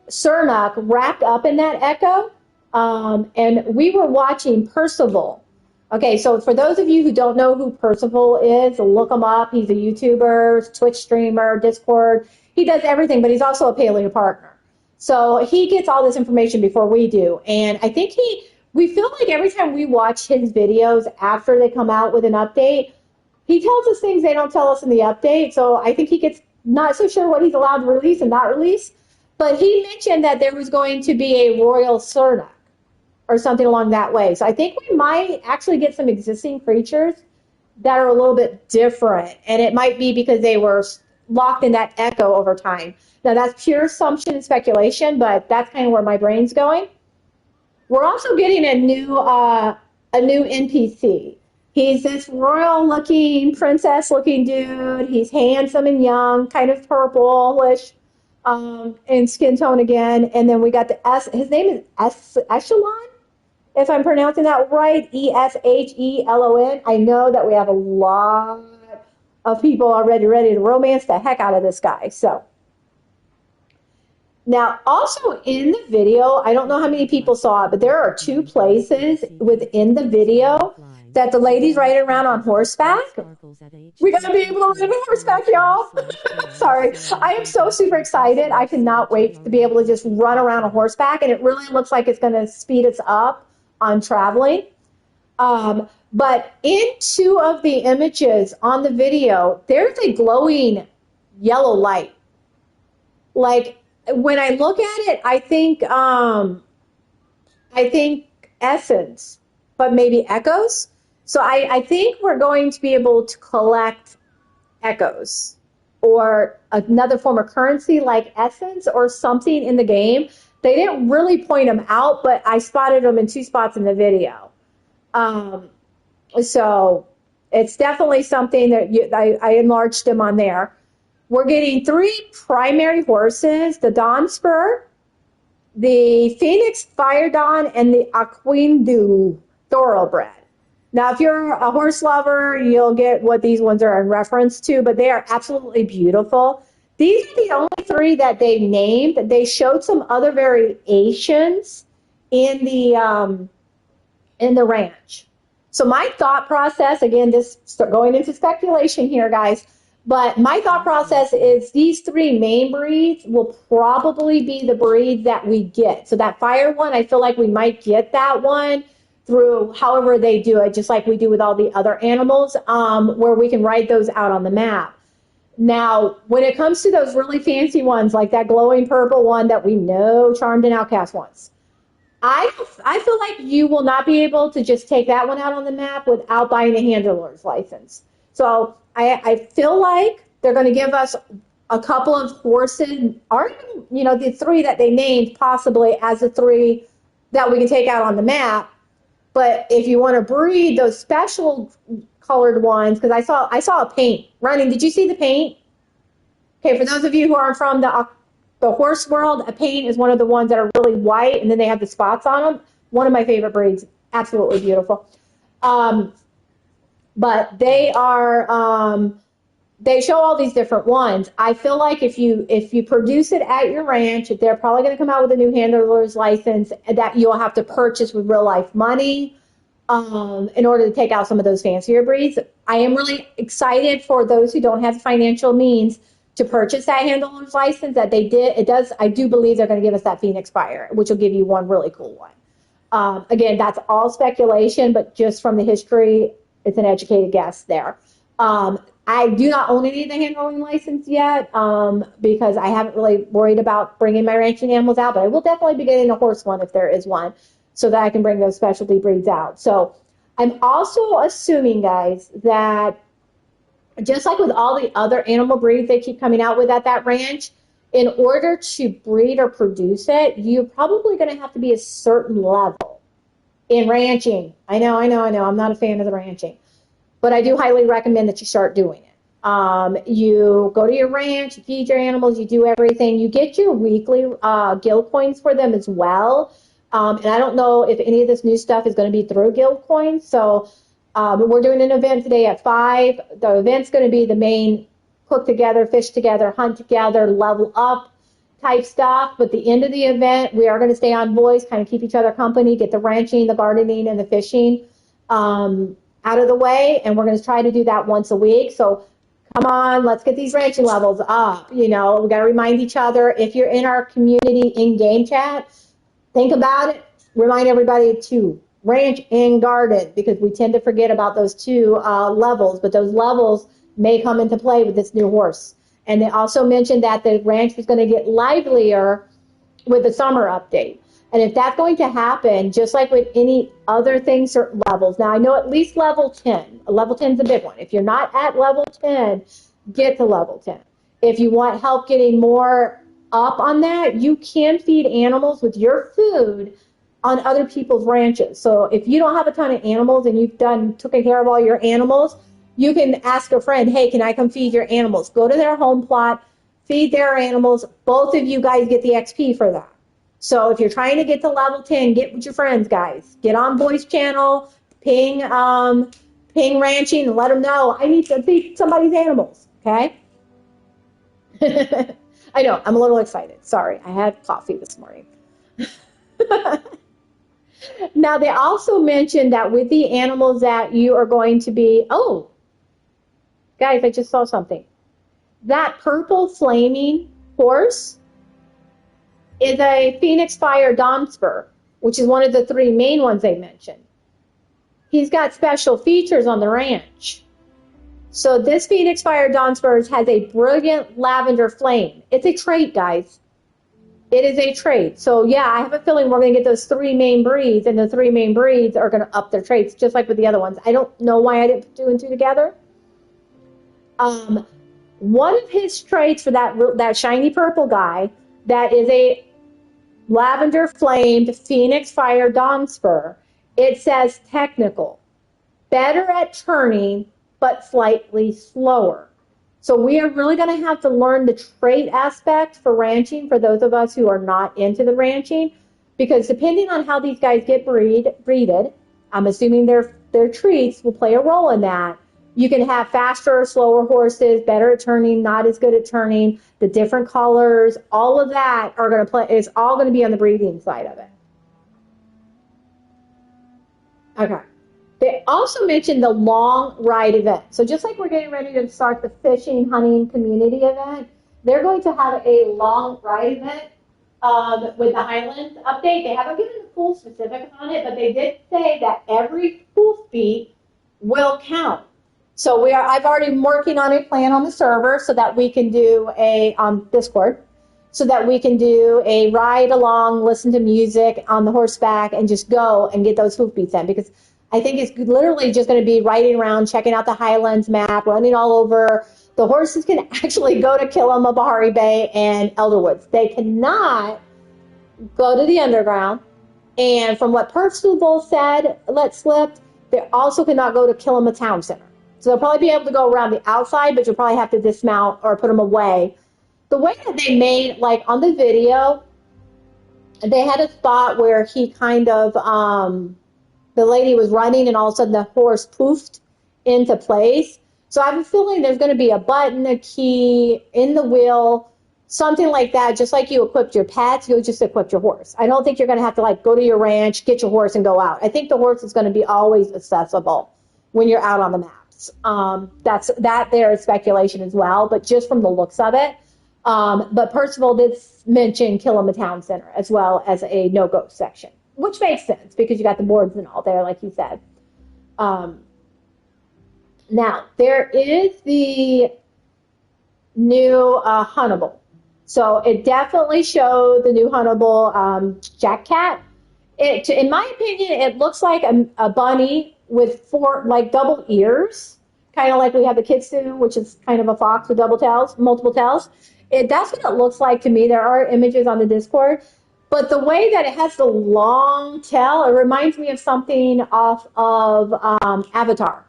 Cernuck wrapped up in that echo. And we were watching Percival. Okay, so for those of you who don't know who Percival is, look him up. He's a YouTuber, Twitch streamer, Discord. He does everything, but he's also a Palia partner. So he gets all this information before we do. And I think we feel like every time we watch his videos after they come out with an update, he tells us things they don't tell us in the update. So I think he gets not so sure what he's allowed to release and not release. But he mentioned that there was going to be a Royal Cernuck. or something along that way. So I think we might actually get some existing creatures that are a little bit different. And it might be because they were locked in that echo over time. Now that's pure assumption and speculation, but that's kind of where my brain's going. We're also getting a new NPC. He's this royal looking, princess looking dude. He's handsome and young, kind of purplish in skin tone again. And then we got the S. His name is Echelon, if I'm pronouncing that right. Eshelon. I know that we have a lot of people already ready to romance the heck out of this guy. So now, also in the video, I don't know how many people saw it, but there are two places within the video that the lady's riding around on horseback. We gotta be able to ride on horseback, y'all. Sorry. I am so super excited. I cannot wait to be able to just run around on horseback, and it really looks like it's gonna speed us up on traveling. But in two of the images on the video, there's a glowing yellow light. Like, when I look at it, I think essence, but maybe echoes. So I think we're going to be able to collect echoes or another form of currency like essence or something in the game. They didn't really point them out, but I spotted them in two spots in the video. So it's definitely something that I enlarged them on there. We're getting three primary horses, the Dawn Spur, the Phoenix Fire Dawn, and the Aquindu Thoroughbred. Now, if you're a horse lover, you'll get what these ones are in reference to, but they are absolutely beautiful. These are the only three that they named. They showed some other variations in the ranch. So my thought process, again, this going into speculation here, guys, but my thought process is these three main breeds will probably be the breeds that we get. So that fire one, I feel like we might get that one through however they do it, just like we do with all the other animals, where we can write those out on the map. Now, when it comes to those really fancy ones, like that glowing purple one that we know Charmed and Outcast wants, I feel like you will not be able to just take that one out on the map without buying a handler's license. So I feel like they're going to give us a couple of horses, or even, the three that they named possibly as the three that we can take out on the map. But if you want to breed those special colored ones, because I saw a paint running. Did you see the paint? Okay, for those of you who aren't from the horse world, a paint is one of the ones that are really white, and then they have the spots on them. One of my favorite breeds, absolutely beautiful. But they are, they show all these different ones. I feel like if you produce it at your ranch, they're probably going to come out with a new handler's license that you'll have to purchase with real life money in order to take out some of those fancier breeds. I am really excited for those who don't have the financial means to purchase that handler's license that they did. I do believe they're going to give us that Phoenix Fire, which will give you one really cool one. Again, that's all speculation, but just from the history, it's an educated guess there. I do not own any of the handling license yet because I haven't really worried about bringing my ranching animals out, but I will definitely be getting a horse one if there is one so that I can bring those specialty breeds out. So I'm also assuming, guys, that just like with all the other animal breeds they keep coming out with at that ranch, in order to breed or produce it, you're probably going to have to be a certain level in ranching. I know. I'm not a fan of the ranching. But I do highly recommend that you start doing it. You go to your ranch, you feed your animals, you do everything. You get your weekly guild coins for them as well. And I don't know if any of this new stuff is going to be through guild coins. So we're doing an event today at 5. The event's going to be the main cook together, fish together, hunt together, level up type stuff. But at the end of the event, we are going to stay on voice, kind of keep each other company, get the ranching, the gardening, and the fishing out of the way, and we're going to try to do that once a week. So come on, let's get these ranching levels up. We got to remind each other. If you're in our community in-game chat, think about it. Remind everybody to ranch and garden, because we tend to forget about those two levels, but those levels may come into play with this new horse. And they also mentioned that the ranch is going to get livelier with the summer update. And if that's going to happen, just like with any other thing, certain levels. Now, I know at least level 10. Level 10 is a big one. If you're not at level 10, get to level 10. If you want help getting more up on that, you can feed animals with your food on other people's ranches. So if you don't have a ton of animals and you've taken care of all your animals, you can ask a friend, hey, can I come feed your animals? Go to their home plot, feed their animals. Both of you guys get the XP for that. So if you're trying to get to level 10, get with your friends, guys. Get on voice channel, ping ranching, and let them know I need to feed somebody's animals. Okay. I know I'm a little excited. Sorry, I had coffee this morning. Now they also mentioned that with the animals that you are going to be. Oh, guys, I just saw something. That purple flaming horse is a Phoenix Fire Donspur, which is one of the 3 main ones they mentioned. He's got special features on the ranch. So this Phoenix Fire Donspur has a brilliant lavender flame. It's a trait, guys. It is a trait. So yeah, I have a feeling we're going to get those 3 main breeds, and the 3 main breeds are going to up their traits, just like with the other ones. I don't know why I didn't put 2 and 2 together. One of his traits for that shiny purple guy, that is a lavender flamed Phoenix Fire Donspur, it says technical, better at turning, but slightly slower. So we are really going to have to learn the trait aspect for ranching for those of us who are not into the ranching, because depending on how these guys get breeded, I'm assuming their treats will play a role in that. You can have faster or slower horses, better at turning, not as good at turning, the different colors, all of that are going to play, is all going to be on the breeding side of it. Okay. They also mentioned the long ride event. So just like we're getting ready to start the fishing, hunting community event, they're going to have a long ride event with the Highlands update. They haven't given the full specifics on it, but they did say that every hoofbeat will count. So I've already been working on a plan on the server so that we can do on Discord, so that we can do a ride along, listen to music on the horseback, and just go and get those hoofbeats in, because I think it's literally just going to be riding around, checking out the Highlands map, running all over. The horses can actually go to Killam, Bahari Bay, and Elderwoods. They cannot go to the underground. And from what Percival said, let slip, they also cannot go to Killam Town Center. So they'll probably be able to go around the outside, but you'll probably have to dismount or put them away. The way that they made, like on the video, they had a spot where he kind of, the lady was running and all of a sudden the horse poofed into place. So I have a feeling there's going to be a button, a key in the wheel, something like that. Just like you equipped your pets, you'll just equip your horse. I don't think you're going to have to like go to your ranch, get your horse, and go out. I think the horse is going to be always accessible when you're out on the maps. There is speculation as well, but just from the looks of it. But Percival did mention Killam Town Center as well as a no-go section, which makes sense because you got the boards and all there, like he said. Now, there is the new huntable. So it definitely showed the new huntable Jack Cat. In my opinion, it looks like a bunny with 4 like double ears, kind of like we have the Kitsu, which is kind of a fox with multiple tails. That's what it looks like to me. There are images on the Discord. But the way that it has the long tail, it reminds me of something off of Avatar,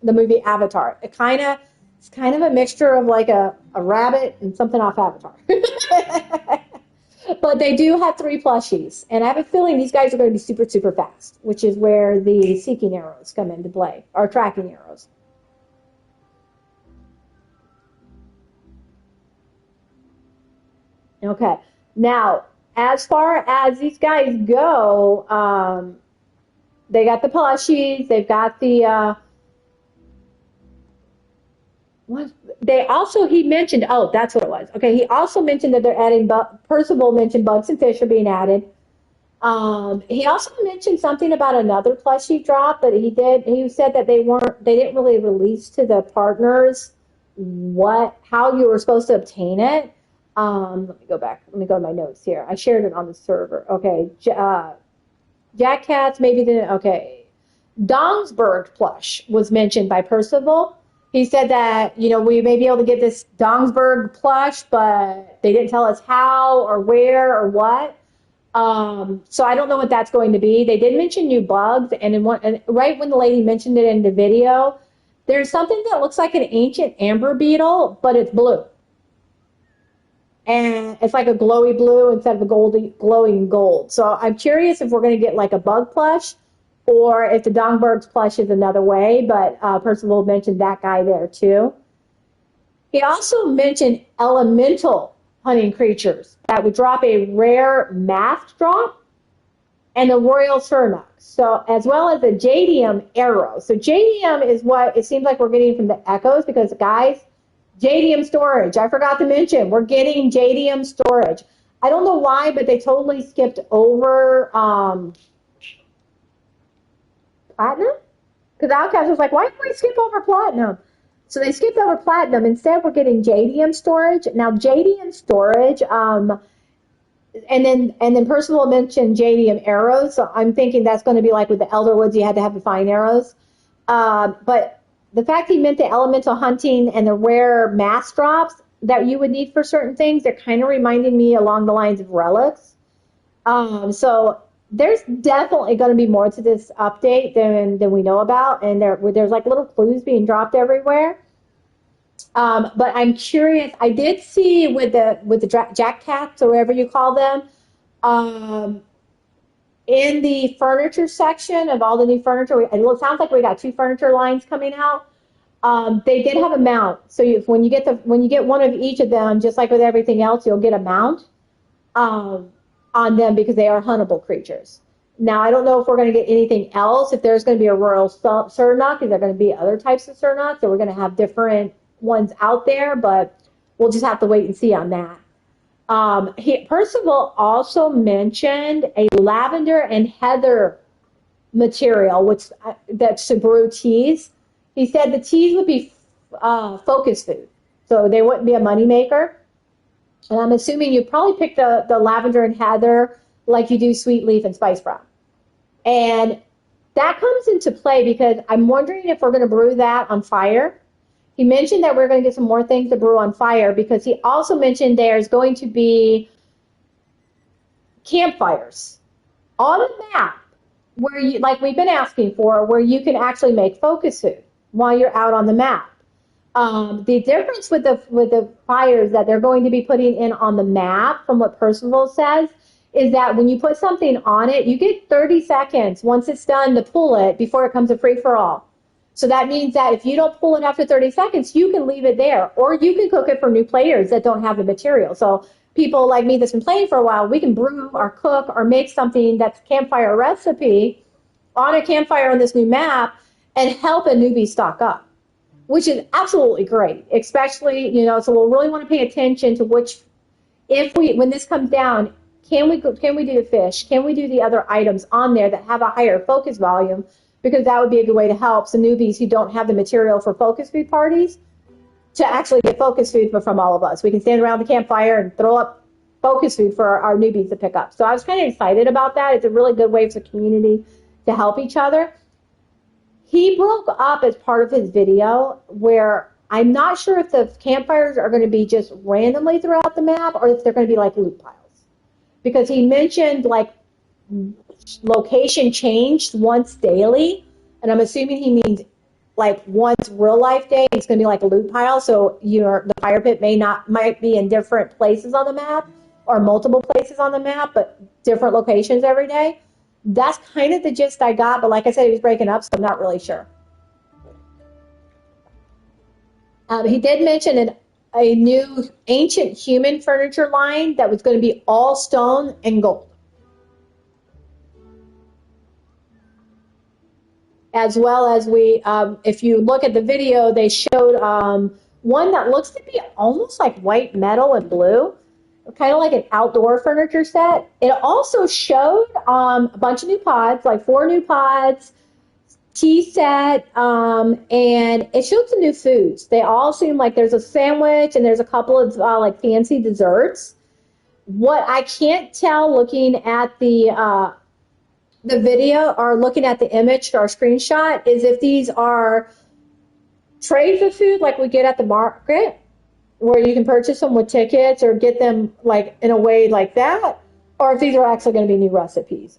the movie Avatar. It's kind of a mixture of like a rabbit and something off Avatar. But they do have 3 plushies. And I have a feeling these guys are going to be super, super fast, which is where the seeking arrows come into play, or tracking arrows. Okay. Now, as far as these guys go, they got the plushies. They've got the he mentioned, oh, that's what it was. Okay, he also mentioned that they're adding, Percival mentioned bugs and fish are being added. He also mentioned something about another plushie drop, but he said that they didn't really release to the partners how you were supposed to obtain it. Let me go back. Let me go to my notes here. I shared it on the server. Okay. Jack Cats, maybe the, okay. Dongsburg plush was mentioned by Percival. He said that, we may be able to get this Dongsburg plush, but they didn't tell us how or where or what. So I don't know what that's going to be. They did mention new bugs, and right when the lady mentioned it in the video, there's something that looks like an ancient amber beetle, but it's blue. And it's like a glowy blue instead of a glowing gold. So I'm curious if we're going to get like a bug plush or if the Dongberg's plush is another way, but Percival mentioned that guy there too. He also mentioned elemental hunting creatures that would drop a rare mask drop and a royal surnux. So as well as a jadium arrow. So jadium is what it seems like we're getting from the echoes because guys, jadium storage. I forgot to mention, we're getting jadium storage. I don't know why, but they totally skipped over platinum. Because Outcast was like, why did we skip over platinum? So they skipped over platinum. Instead, we're getting jadium storage. Now, jadium storage, and then Percival mentioned jadium arrows. So I'm thinking that's going to be like with the Elderwoods, you had to have the fine arrows. But the fact he meant the elemental hunting and the rare mass drops that you would need for certain things, they're kind of reminding me along the lines of relics. So there's definitely going to be more to this update than we know about, and there's like little clues being dropped everywhere. But I'm curious. I did see with the jack cats or whatever you call them, in the furniture section of all the new furniture. It sounds like we got 2 furniture lines coming out. They did have a mount, so when you get one of each of them, just like with everything else, you'll get a mount on them because they are huntable creatures. Now, I don't know if we're going to get anything else. If there's going to be a royal surnuk, is there going to be other types of surnuks, or we're going to have different ones out there? But we'll just have to wait and see on that. Percival also mentioned a lavender and heather material, that's to brew teas. He said the teas would be focus food, so they wouldn't be a moneymaker. And I'm assuming you probably picked the lavender and heather like you do sweet leaf and spice brown. And that comes into play because I'm wondering if we're going to brew that on fire. He mentioned that we're going to get some more things to brew on fire because he also mentioned there's going to be campfires on a map where you, like we've been asking for, where you can actually make focus food while you're out on the map. The difference with the fires that they're going to be putting in on the map, from what Percival says, is that when you put something on it, you get 30 seconds once it's done to pull it before it comes a free-for-all. So that means that if you don't pull it after 30 seconds, you can leave it there, or you can cook it for new players that don't have the material. So people like me that's been playing for a while, we can brew or cook or make something that's campfire recipe on a campfire on this new map and help a newbie stock up, which is absolutely great, especially, so we'll really want to pay attention to when this comes down, can we do the fish? Can we do the other items on there that have a higher focus volume? Because that would be a good way to help some newbies who don't have the material for focus food parties to actually get focus food from all of us. We can stand around the campfire and throw up focus food for our newbies to pick up. So I was kind of excited about that. It's a really good way for the community to help each other. He broke up as part of his video where I'm not sure if the campfires are going to be just randomly throughout the map or if they're going to be like loot piles. Because he mentioned like location changed once daily, and I'm assuming he means like once real life day, it's going to be like a loot pile. So the fire pit might be in different places on the map or multiple places on the map, but different locations every day. That's kind of the gist I got, but like I said, he was breaking up, so I'm not really sure. He did mention a new ancient human furniture line that was going to be all stone and gold. As well as if you look at the video, they showed one that looks to be almost like white metal and blue, kind of like an outdoor furniture set. It also showed a bunch of new pods, like 4 new pods, tea set, and it showed some new foods. They all seem like there's a sandwich and there's a couple of like fancy desserts. What I can't tell looking at the video or looking at the image or screenshot is if these are trays of food like we get at the market, where you can purchase them with tickets or get them like in a way like that, or if these are actually going to be new recipes.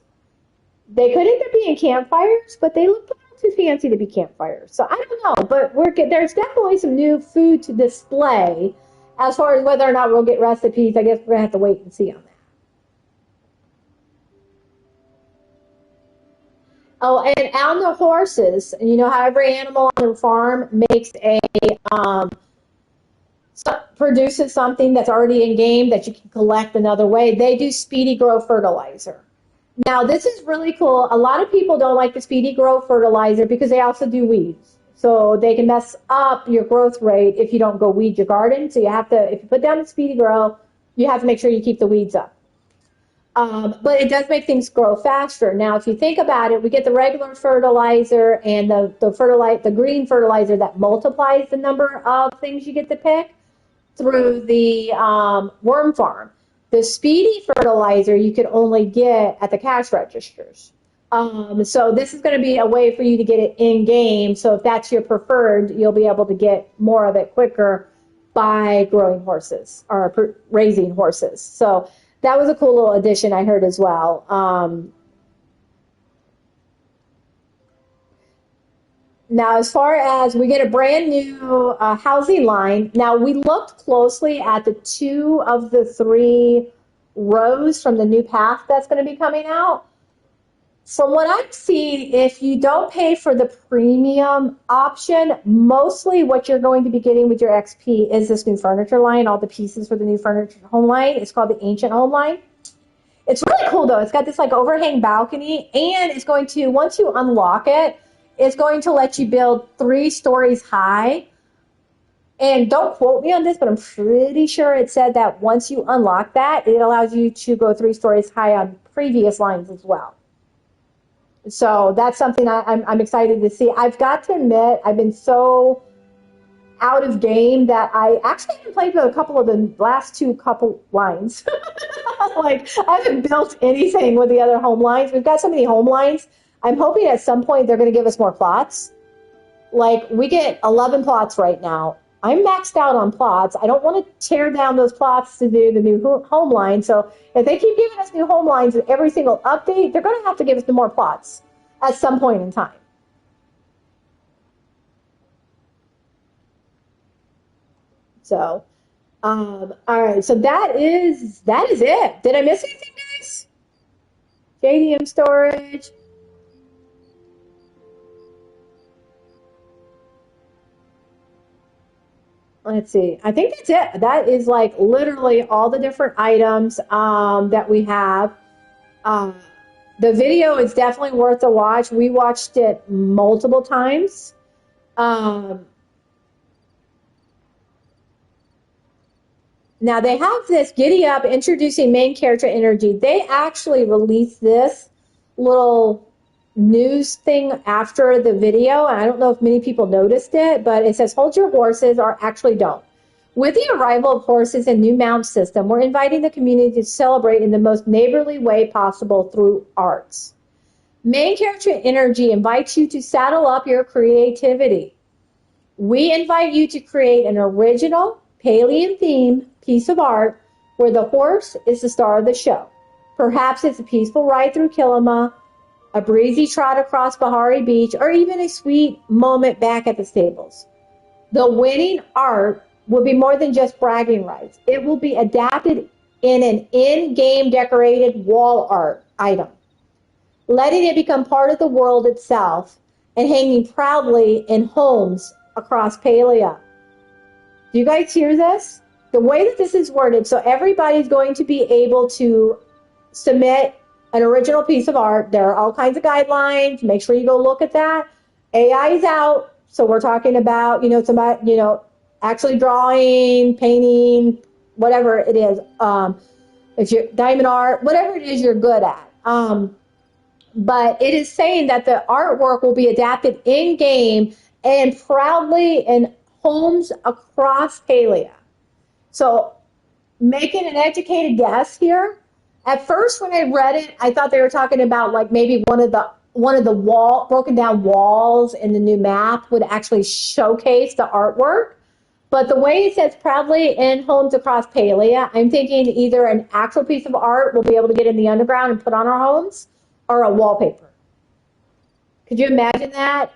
They could either be in campfires, but they look a little too fancy to be campfires. So I don't know, but there's definitely some new food to display. As far as whether or not we'll get recipes, I guess we're going to have to wait and see on that. Oh, and on the horses, you know how every animal on the farm makes um, produces something that's already in game that you can collect another way. They do speedy grow fertilizer. Now, this is really cool. A lot of people don't like the speedy grow fertilizer because they also do weeds. So they can mess up your growth rate if you don't go weed your garden. So you have to, if you put down the speedy grow, you have to make sure you keep the weeds up. But it does make things grow faster. Now, if you think about it, we get the regular fertilizer and the green fertilizer that multiplies the number of things you get to pick through the worm farm. The speedy fertilizer you could only get at the cash registers. So this is going to be a way for you to get it in game. So if that's your preferred, you'll be able to get more of it quicker by growing horses or raising horses. So that was a cool little addition I heard as well. Now, as far as we get a brand new housing line, now we looked closely at the 2 of the 3 rows from the new path that's going to be coming out. From what I've seen, if you don't pay for the premium option, mostly what you're going to be getting with your XP is this new furniture line, all the pieces for the new furniture home line. It's called the Ancient Home Line. It's really cool, though. It's got this like overhang balcony, and it's going to, once you unlock it, it's going to let you build 3 stories high. And don't quote me on this, but I'm pretty sure it said that once you unlock that, it allows you to go 3 stories high on previous lines as well. So that's something I'm excited to see. I've got to admit, I've been so out of game that I actually haven't played with a couple of the last 2 couple lines. Like, I haven't built anything with the other home lines. We've got so many home lines. I'm hoping at some point they're going to give us more plots. Like, we get 11 plots right now. I'm maxed out on plots. I don't want to tear down those plots to do the new home line. So if they keep giving us new home lines with every single update, they're going to have to give us more plots at some point in time. So, all right. So that is it. Did I miss anything, guys? JDM storage. Let's see. I think that's it. That is like literally all the different items that we have. The video is definitely worth a watch. We watched it multiple times. Now they have this Giddy Up introducing main character energy. They actually released this little news thing after the video, and I don't know if many people noticed it, but it says hold your horses, or actually don't. With the arrival of horses and new mount system, we're inviting the community to celebrate in the most neighborly way possible through arts. Main character energy invites you to saddle up your creativity. We invite you to create an original Palian themed piece of art where the horse is the star of the show. Perhaps it's a peaceful ride through Kilima, a breezy trot across Bahari Beach, or even a sweet moment back at the stables. The winning art will be more than just bragging rights. It will be adapted in an in-game decorated wall art item, letting it become part of the world itself and hanging proudly in homes across Palia. Do you guys hear this? The way that this is worded, so everybody's going to be able to submit an original piece of art. There are all kinds of guidelines. Make sure you go look at that. AI is out, so we're talking about, it's about, actually drawing, painting, whatever it is. If you're diamond art, whatever it is you're good at. but it is saying that the artwork will be adapted in game and proudly in homes across Palia. So making an educated guess here. At first, when I read it, I thought they were talking about like maybe one of the broken down walls in the new map would actually showcase the artwork. But the way it says proudly in homes across Palia, I'm thinking either an actual piece of art we'll be able to get in the underground and put on our homes, or a wallpaper. Could you imagine that?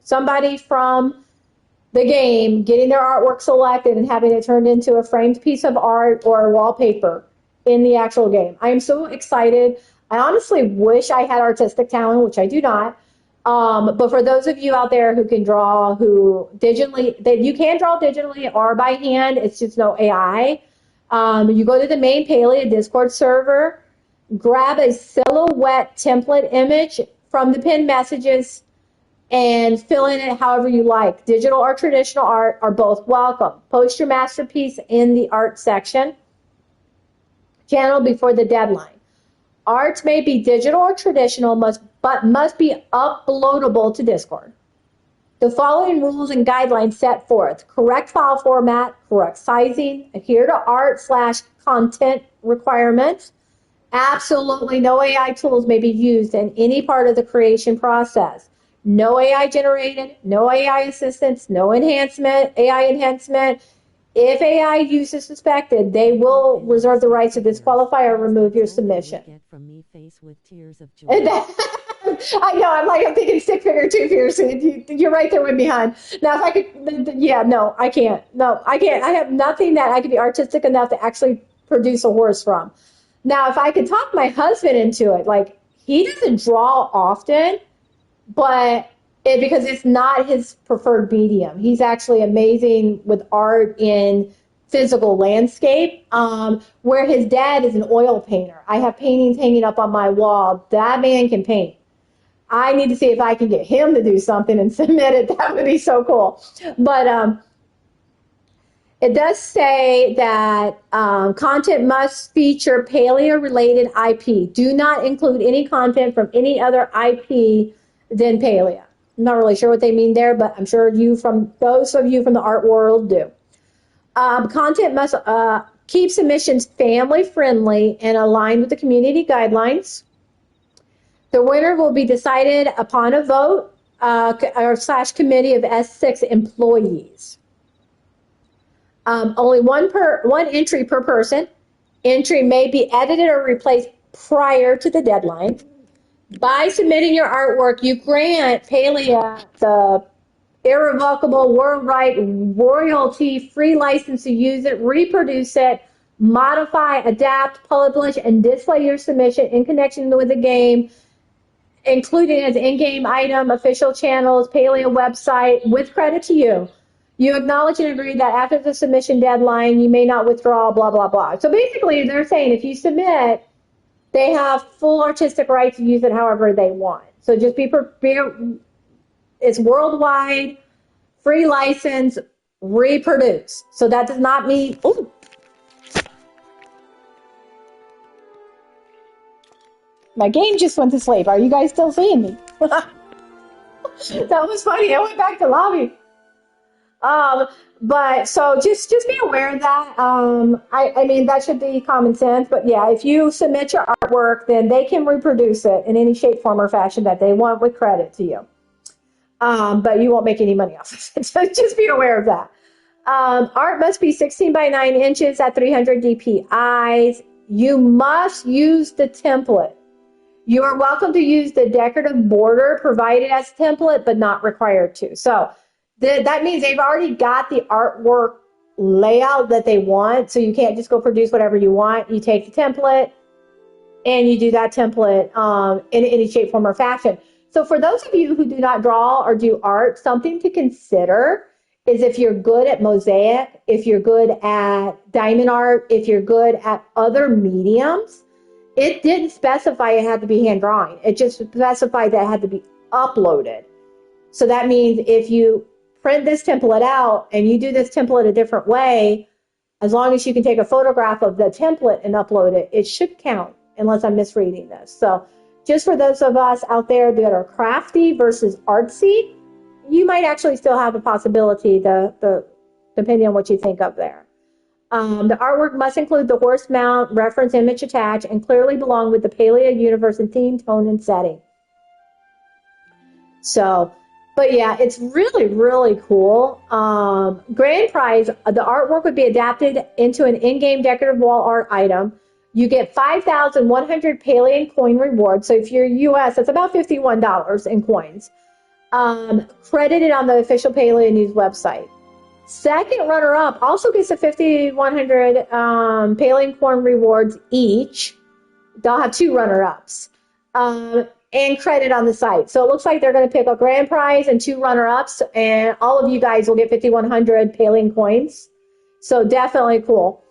Somebody from the game getting their artwork selected and having it turned into a framed piece of art or a wallpaper in the actual game. I am so excited. I honestly wish I had artistic talent, which I do not. But for those of you out there who can draw, who digitally, that you can draw digitally or by hand, it's just no AI. You go to the main Palia Discord server, grab a silhouette template image from the pinned messages, and fill in it however you like. Digital or traditional art are both welcome. Post your masterpiece in the art section channel before the deadline. Art may be digital or traditional, but must be uploadable to Discord. The following rules and guidelines set forth: correct file format, correct sizing, adhere to art/content requirements. Absolutely no AI tools may be used in any part of the creation process. No AI generated, no AI assistance, no AI enhancement. If AI use is suspected, they will reserve the right to disqualify or remove your submission. Get from me face with tears of joy. I know, I'm thinking stick figure, two fingers. You're right there with me, hon. Now, if I could, yeah, no, I can't. No, I can't. I have nothing that I could be artistic enough to actually produce a horse from. Now, if I could talk my husband into it, like, he doesn't draw often, but because it's not his preferred medium. He's actually amazing with art in physical landscape, where his dad is an oil painter. I have paintings hanging up on my wall. That man can paint. I need to see if I can get him to do something and submit it. That would be so cool. But it does say that content must feature Palia-related IP. Do not include any content from any other IP than Palia. I'm not really sure what they mean there, but I'm sure those of you from the art world do. Content must keep submissions family-friendly and aligned with the community guidelines. The winner will be decided upon a vote / committee of S6 employees. Only one entry per person. Entry may be edited or replaced prior to the deadline. By submitting your artwork, you grant Palia the irrevocable worldwide royalty-free license to use it, reproduce it, modify, adapt, publish, and display your submission in connection with the game, including as in-game item, official channels, Palia website, with credit to you. You acknowledge and agree that after the submission deadline, you may not withdraw, blah, blah, blah. So basically, they're saying if you submit, they have full artistic right to use it however they want. So just be prepared. It's worldwide, free license, reproduce. So that does not mean, ooh. My game just went to sleep. Are you guys still seeing me? That was funny. I went back to lobby. But so just be aware of that. I mean, that should be common sense. But yeah, if you submit your artwork, then they can reproduce it in any shape, form, or fashion that they want with credit to you. But you won't make any money off of it. So just be aware of that. Art must be 16 by 9 inches at 300 DPIs. You must use the template. You are welcome to use the decorative border provided as template, but not required to. So that means they've already got the artwork layout that they want. So you can't just go produce whatever you want. You take the template and you do that template in any shape, form, or fashion. So for those of you who do not draw or do art, something to consider is if you're good at mosaic, if you're good at diamond art, if you're good at other mediums, it didn't specify it had to be hand drawing. It just specified that it had to be uploaded. So that means if you print this template out and you do this template a different way, as long as you can take a photograph of the template and upload it, it should count, unless I'm misreading this. So just for those of us out there that are crafty versus artsy, you might actually still have a possibility, depending on what you think of there. The artwork must include the horse mount, reference image attached, and clearly belong with the Palia universe and theme, tone, and setting. So, but yeah, it's really, really cool. Grand prize, the artwork would be adapted into an in-game decorative wall art item. You get 5,100 Palian coin reward. So if you're US, that's about $51 in coins. Credited on the official Palia News website. Second runner-up also gets a 5,100 Palian coin rewards each. They'll have two runner-ups. And credit on the site. So it looks like they're going to pick a grand prize and two runner-ups, and all of you guys will get 5,100 Palian coins. So definitely cool.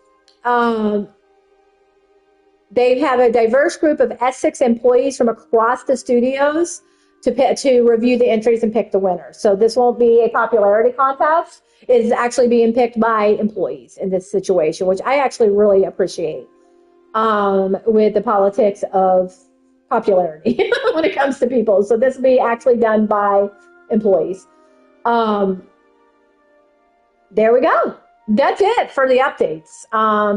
They have a diverse group of S6 employees from across the studios to review the entries and pick the winner. So this won't be a popularity contest. It's actually being picked by employees in this situation, which I actually really appreciate with the politics of popularity when it comes to people. So this will be actually done by employees. There we go. That's it for the updates.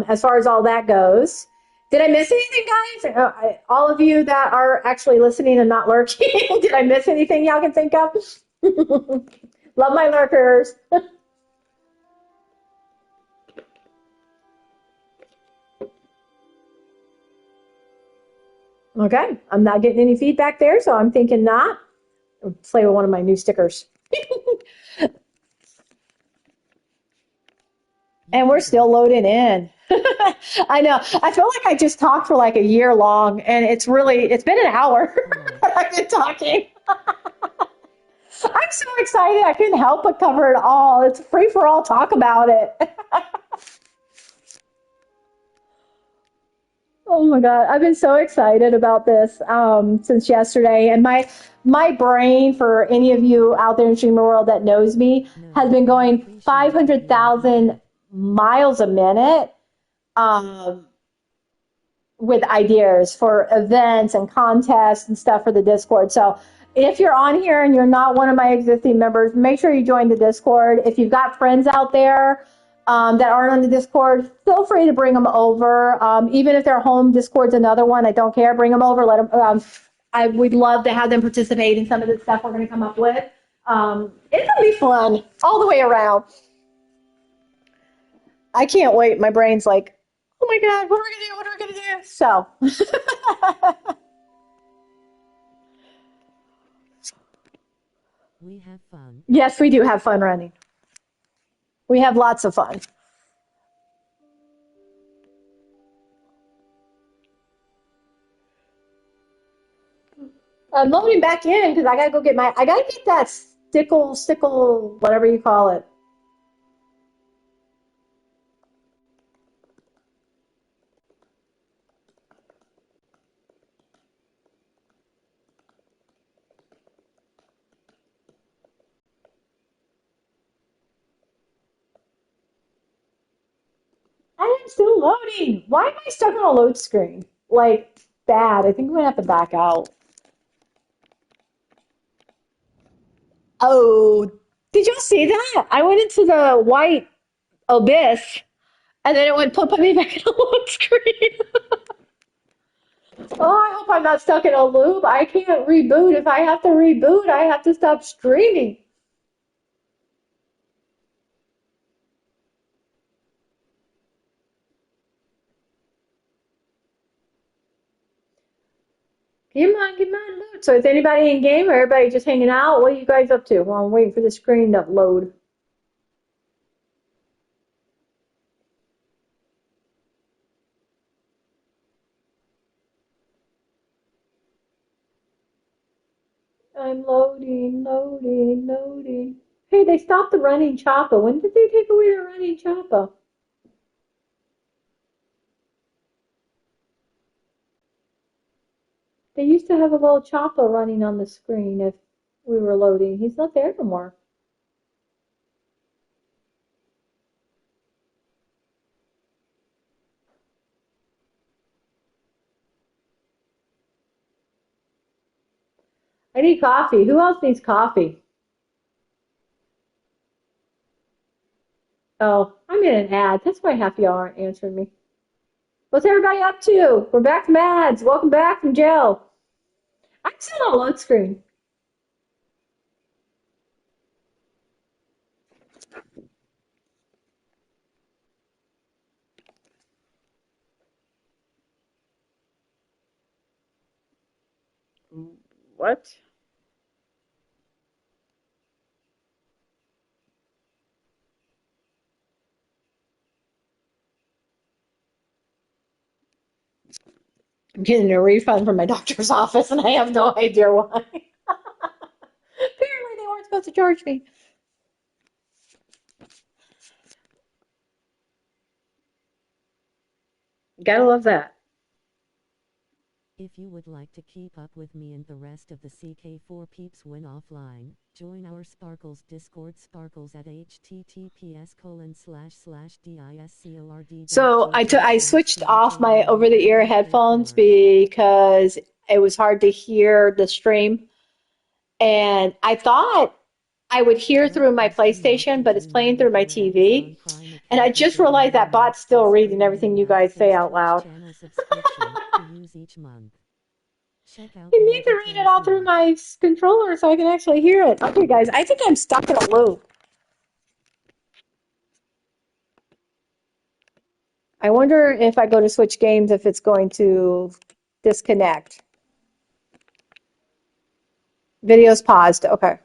As far as all that goes. Did I miss anything, guys? All of you that are actually listening and not lurking, did I miss anything y'all can think of? Love my lurkers. Okay, I'm not getting any feedback there, so I'm thinking not. I'll play with one of my new stickers. And we're still loading in. I know. I feel like I just talked for like a year long, and it's been an hour I've been talking. I'm so excited. I couldn't help but cover it all. It's free for all. Talk about it. Oh my God. I've been so excited about this since yesterday. And my brain, for any of you out there in streamer world that knows me, has been going 500,000 miles a minute with ideas for events and contests and stuff for the Discord. So if you're on here and you're not one of my existing members, make sure you join the Discord. If you've got friends out there that aren't on the Discord, feel free to bring them over. Even if they're home, Discord's another one. I don't care. Bring them over. Let them. I would love to have them participate in some of the stuff we're going to come up with. It's going to be fun all the way around. I can't wait. My brain's like, oh my God, what are we going to do? What are we going to do? So. We have fun. Yes, we do have fun running. We have lots of fun. I'm loading back in because I gotta go get I gotta get that stickle, whatever you call it. I am still loading. Why am I stuck on a load screen? Like, bad. I think I'm gonna have to back out. Oh, did y'all see that? I went into the white abyss and then it went put me back in a load screen. Oh, I hope I'm not stuck in a loop. I can't reboot. If I have to reboot, I have to stop streaming. Come on, load. So is anybody in game or everybody just hanging out? What are you guys up to? Well, I'm waiting for the screen to load. I'm loading. Hey, they stopped the running chopper. When did they take away the running chopper? They used to have a little chopper running on the screen if we were loading. He's not there no more. I need coffee. Who else needs coffee? Oh, I'm in an ad. That's why half y'all aren't answering me. What's everybody up to? We're back from ads. Welcome back from jail. I'm still on load screen. What? I'm getting a refund from my doctor's office and I have no idea why. Apparently they weren't supposed to charge me. Gotta love that. If you would like to keep up with me and the rest of the CK4 peeps when offline, join our Sparkles Discord, Sparkles at So I switched off my over-the-ear headphones https://discord.gg/CK4. because it was hard to hear the stream. And I thought I would hear through my PlayStation, but it's playing through my TV. And I just realized that bot's still reading everything you guys say out loud. You need to read it all through my controller so I can actually hear it. Okay, guys, I think I'm stuck in a loop. I wonder if I go to switch games if it's going to disconnect. Video's paused. Okay.